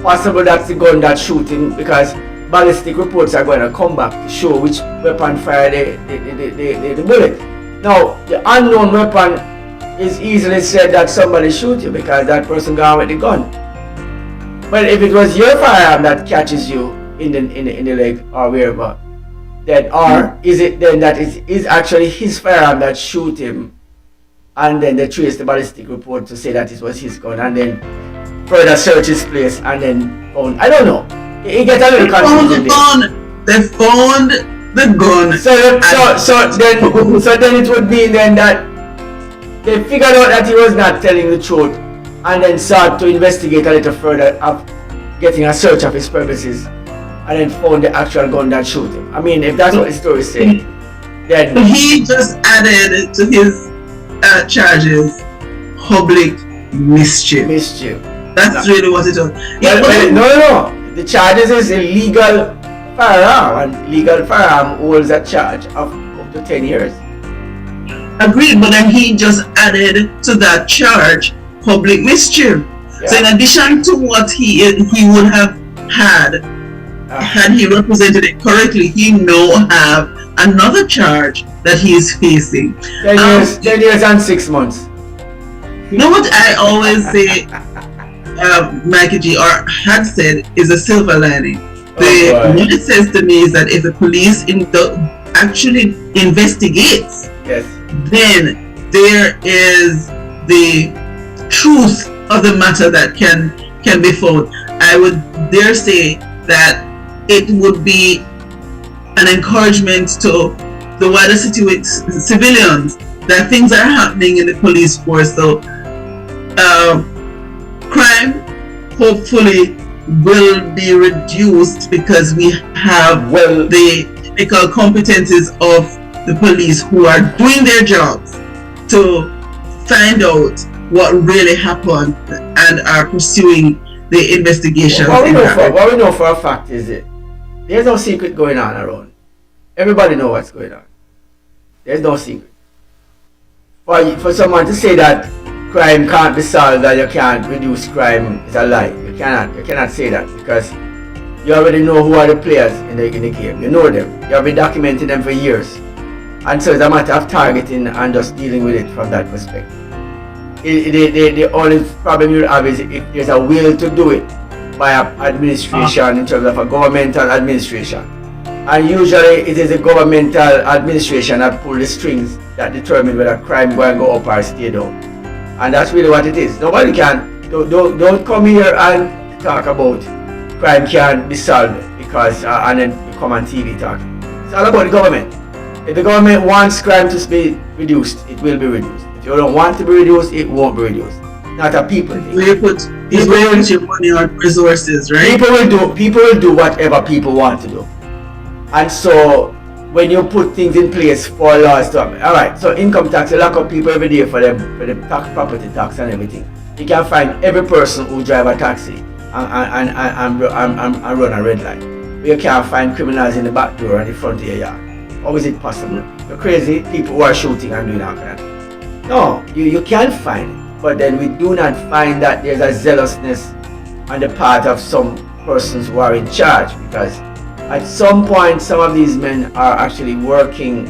Possible that's the gun that shot him, because ballistic reports are going to come back to show which weapon fired the bullet. Now, the unknown weapon is easily said that somebody shoot you because that person gone with the gun. But if it was your firearm that catches you in the leg or wherever, then is it then that is actually his firearm that shoot him, and then they trace the ballistic report to say that it was his gun, and then further search his place and then found, I don't know. It gets a little confusing. they found the gun. So then it would mean then that they figured out that he was not telling the truth, and then sought to investigate a little further of getting a search of his purposes, and then found the actual gun that shot him. I mean, if that's what the story is saying, then he just added to his charges public mischief. That's really what it was. Yeah, no. The charges is illegal firearm, and legal firearm holds a charge of up to 10 years. Agreed, but then he just added to that charge public mischief. Yeah. So in addition to what he would have had he represented it correctly, he now have another charge that he is facing. 10 years and 6 months. You know what I always say, Mikey G, or had said, is a silver lining. What it says to me is that if the police actually investigates, yes, then there is the truth of the matter that can be found. I would dare say that it would be an encouragement to the wider civilians that things are happening in the police force. So crime hopefully will be reduced because we have the technical competencies of the police who are doing their jobs to find out what really happened and are pursuing the investigation. What we know for a fact is there's no secret going on around. Everybody knows what's going on. There's no secret. For someone to say that crime can't be solved, that you can't reduce crime, is a lie. You cannot say that, because you already know who are the players in the game. You know them. You have been documenting them for years. And so it's a matter of targeting and just dealing with it from that perspective. The only problem you have is if there's a will to do it by administration, in terms of a governmental administration. And usually it is a governmental administration that pull the strings that determine whether crime will go up or stay down. And that's really what it is. Nobody don't come here and talk about crime can't be solved because and then you come on TV talking. It's all about the government. If the government wants crime to be reduced, it will be reduced. If you don't want to be reduced, it won't be reduced. Not a people thing. You put your money on resources, right? People will do whatever people want to do. And so when you put things in place for laws to happen, alright, so income tax, you lock up people every day for the tax, property tax and everything. You can find every person who drive a taxi and run a red light. But you can't find criminals in the back door and the front of your yard. How is it possible? You're crazy, people who are shooting and doing all kind of things. No, you can find it. But then we do not find that there's a zealousness on the part of some persons who are in charge, because at some point some of these men are actually working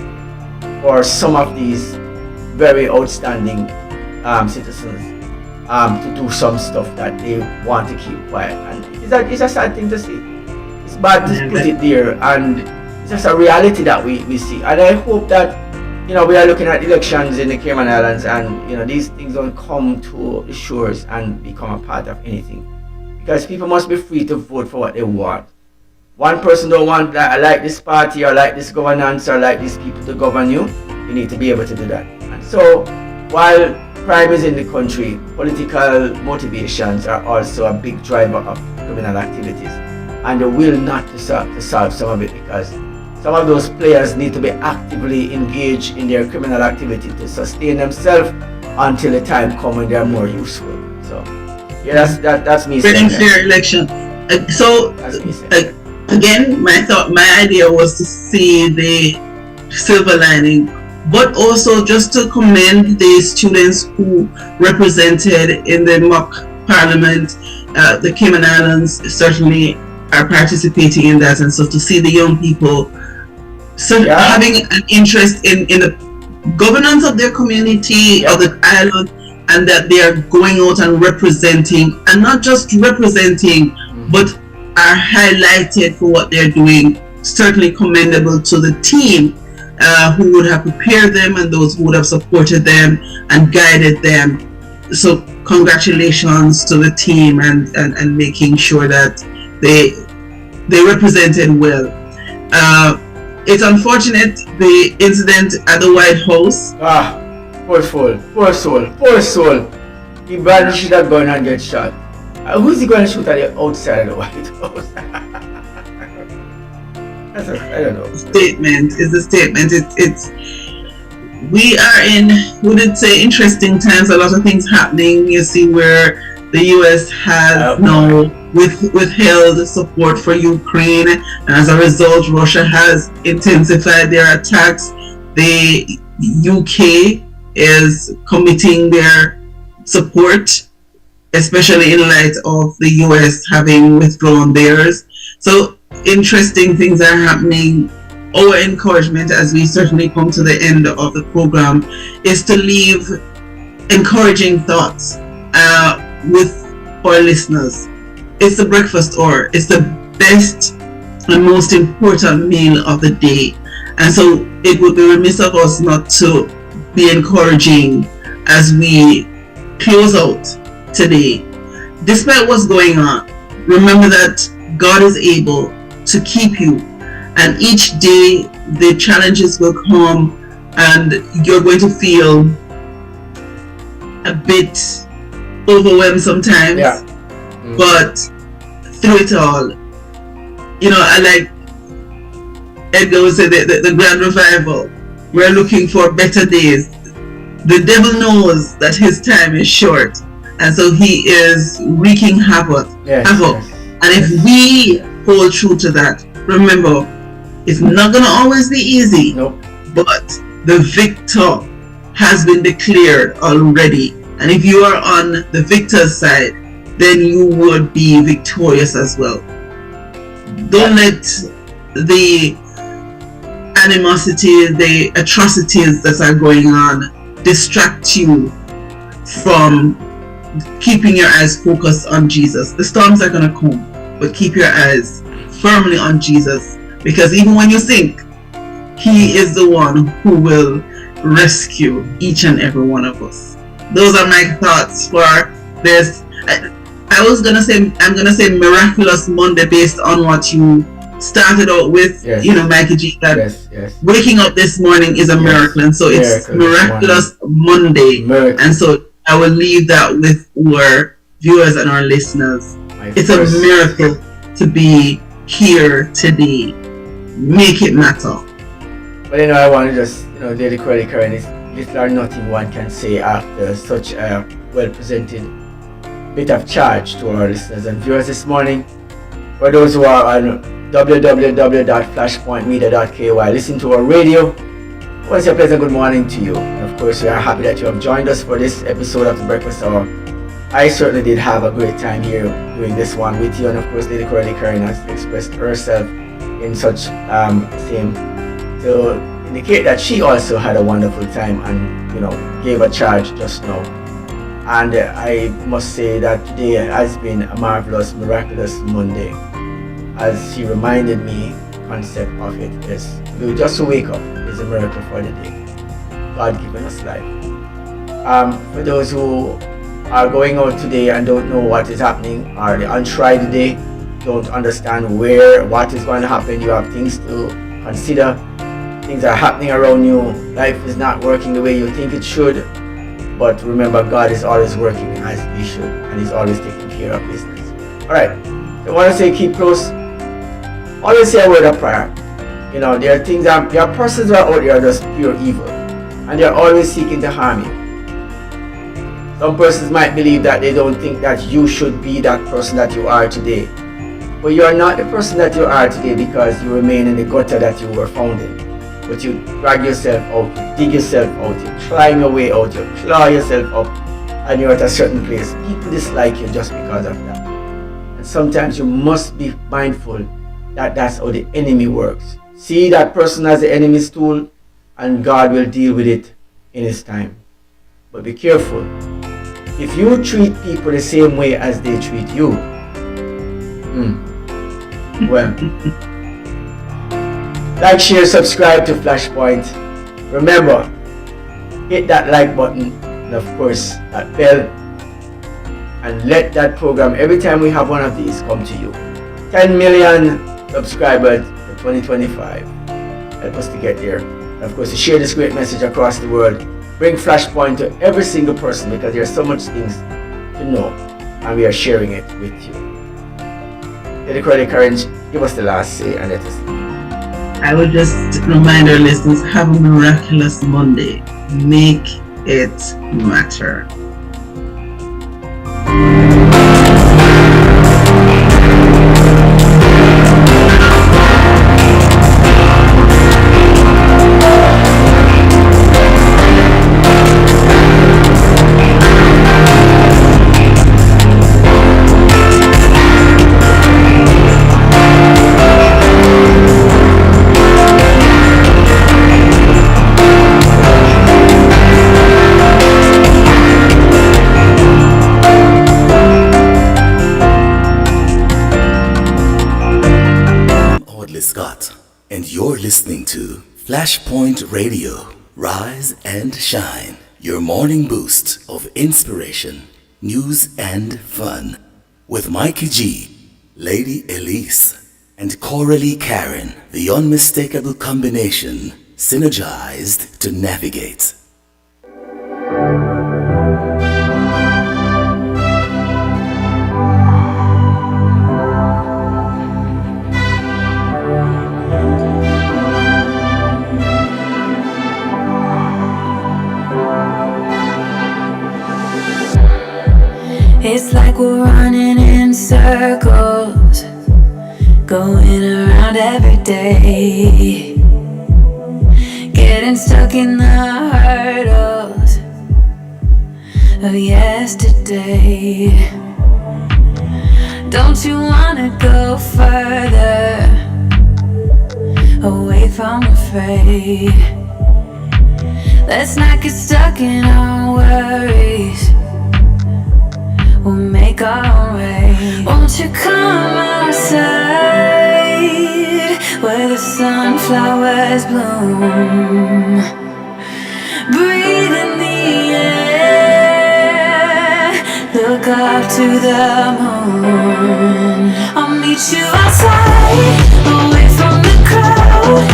for some of these very outstanding citizens to do some stuff that they want to keep quiet, and it's a sad thing to see. It's bad to put it there, and it's just a reality that we see. And I hope that we are looking at elections in the Cayman Islands, and these things don't come to the shores and become a part of anything, because people must be free to vote for what they want. One person don't want I like this party or like this governance or like these people to govern you. You need to be able to do that. And so while crime is in the country, political motivations are also a big driver of criminal activities, and the will not to solve some of it, because some of those players need to be actively engaged in their criminal activity to sustain themselves until the time comes when they are more useful. So yeah, that's me saying. Fair election. So again, my idea was to see the silver lining, but also just to commend the students who represented in the mock parliament. The Cayman Islands certainly are participating in that, and so to see the young people having an interest in the governance of their community or the island, and that they are going out and representing, and not just representing, but are highlighted for what they're doing, certainly commendable to the team who would have prepared them and those who would have supported them and guided them. So congratulations to the team and making sure that they represented well. It's unfortunate the incident at the White House. Poor soul, poor soul, poor soul. He badly should have gone and get shot. Who's he going to shoot at the outside of the White House? I don't know. Statement is a statement. It's we are in, would it say, interesting times. A lot of things happening. You see where the U.S. has now withheld support for Ukraine, and as a result, Russia has intensified their attacks. The UK is committing their support, especially in light of the US having withdrawn theirs. So interesting things are happening. Our encouragement, as we certainly come to the end of the program, is to leave encouraging thoughts with our listeners. It's the breakfast hour. It's the best and most important meal of the day. And so it would be remiss of us not to be encouraging as we close out today. Despite what's going on, remember that God is able to keep you, and each day the challenges will come and you're going to feel a bit overwhelmed sometimes. Yeah. But through it all, you know, I like Edgar would say the grand revival. We're looking for better days. The devil knows that his time is short, and so he is wreaking havoc. Yes. And if we hold true to that, remember, it's not going to always be easy. Nope. But the victor has been declared already. And if you are on the victor's side, then you would be victorious as well. Don't let the animosity, the atrocities that are going on distract you from keeping your eyes focused on Jesus. The storms are going to come, but keep your eyes firmly on Jesus, because even when you sink, He is the one who will rescue each and every one of us. Those are my thoughts for this. I was gonna say, I'm gonna say miraculous Monday based on what you started out with. Yes. You know, Mikey G, that waking up this morning is a miracle, and so it's miraculous Monday. And so I will leave that with our viewers and our listeners. It's a miracle to be here today. Make it matter. But you know, I want to just, you know, dedicate the current. It's little or nothing one can say after such a well presented bit of charge to our listeners and viewers this morning. For those who are on www.flashpointmedia.ky, listen to our radio. Once a pleasant good morning to you. And of course, we are happy that you have joined us for this episode of the Breakfast Hour. I certainly did have a great time here doing this one with you, and of course, Lady Curly Karen has expressed herself in such same to indicate that she also had a wonderful time and, you know, gave a charge just now. And I must say that today has been a marvelous, miraculous Monday. As she reminded me, the concept of it is just to wake up is a miracle for the day. God giving us life. For those who are going out today and don't know what is happening, or they're untried today, don't understand what is going to happen, you have things to consider. Things are happening around you. Life is not working the way you think it should. But remember, God is always working as He should, and He's always taking care of business. Alright, so I want to say keep close. Always say a word of prayer. You know, there are persons who are out there just pure evil, and they're always seeking to harm you. Some persons might believe that they don't think that you should be that person that you are today. But you are not the person that you are today because you remain in the gutter that you were found in. But you drag yourself out, you dig yourself out, you climb your way out, you claw yourself up, and you're at a certain place. People dislike you just because of that. And sometimes you must be mindful that that's how the enemy works. See that person as the enemy's tool, and God will deal with it in His time. But be careful. If you treat people the same way as they treat you, well, like, share, subscribe to Flashpoint. Remember, hit that like button and of course that bell, and let that program, every time we have one of these, come to you. 10 million subscribers for 2025. Help us to get there. And of course, to share this great message across the world. Bring Flashpoint to every single person because there's so much things to know and we are sharing it with you. Lady Cordy Karen, give us the last say and let us. I would just remind our listeners, have a miraculous Monday. Make it matter. Scott, and you're listening to Flashpoint Radio, Rise and Shine, your morning boost of inspiration, news and fun, with Mikey G, Lady Elise, and Coralie Karen, the unmistakable combination, synergized to navigate. It's like we're running in circles, going around every day, getting stuck in the hurdles of yesterday. Don't you wanna go further away from the fray? Let's not get stuck in our worries, we'll make our way. Won't you come outside where the sunflowers bloom? Breathe in the air, look up to the moon. I'll meet you outside, away from the crowd.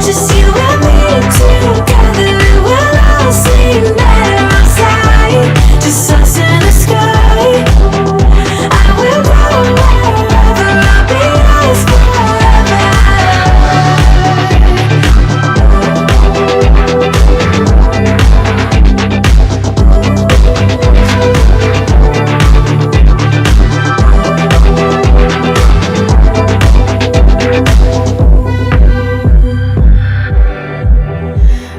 Just you and me together, we'll all sing better outside. Just us in the sky. I will go wherever, I'll be yours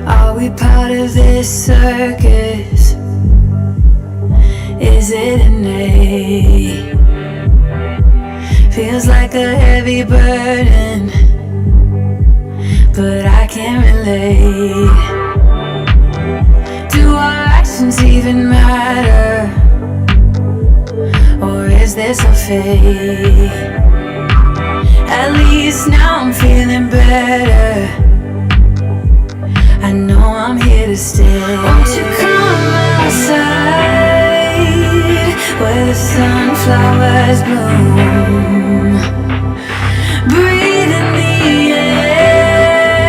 Are we part of this circus? Is it innate? Feels like a heavy burden, but I can't relate. Do our actions even matter? Or is this a fate? At least now I'm feeling better, I know I'm here to stay. Won't you come outside where the sunflowers bloom? Breathe in the air,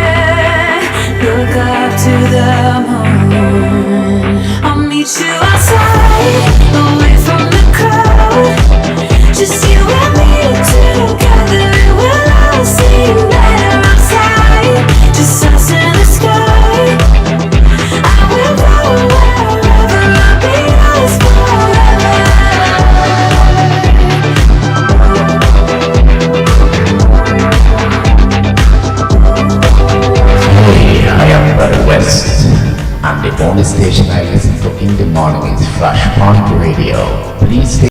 look up to the moon. I'll meet you outside, away from the crowd. Just you and me together, we'll all sing better outside. Just us in the sky. I will go wherever, I'll be yours forever. Hey, I am Brother West, and the only station I listen to in the morning is Flashpoint Radio. Please stay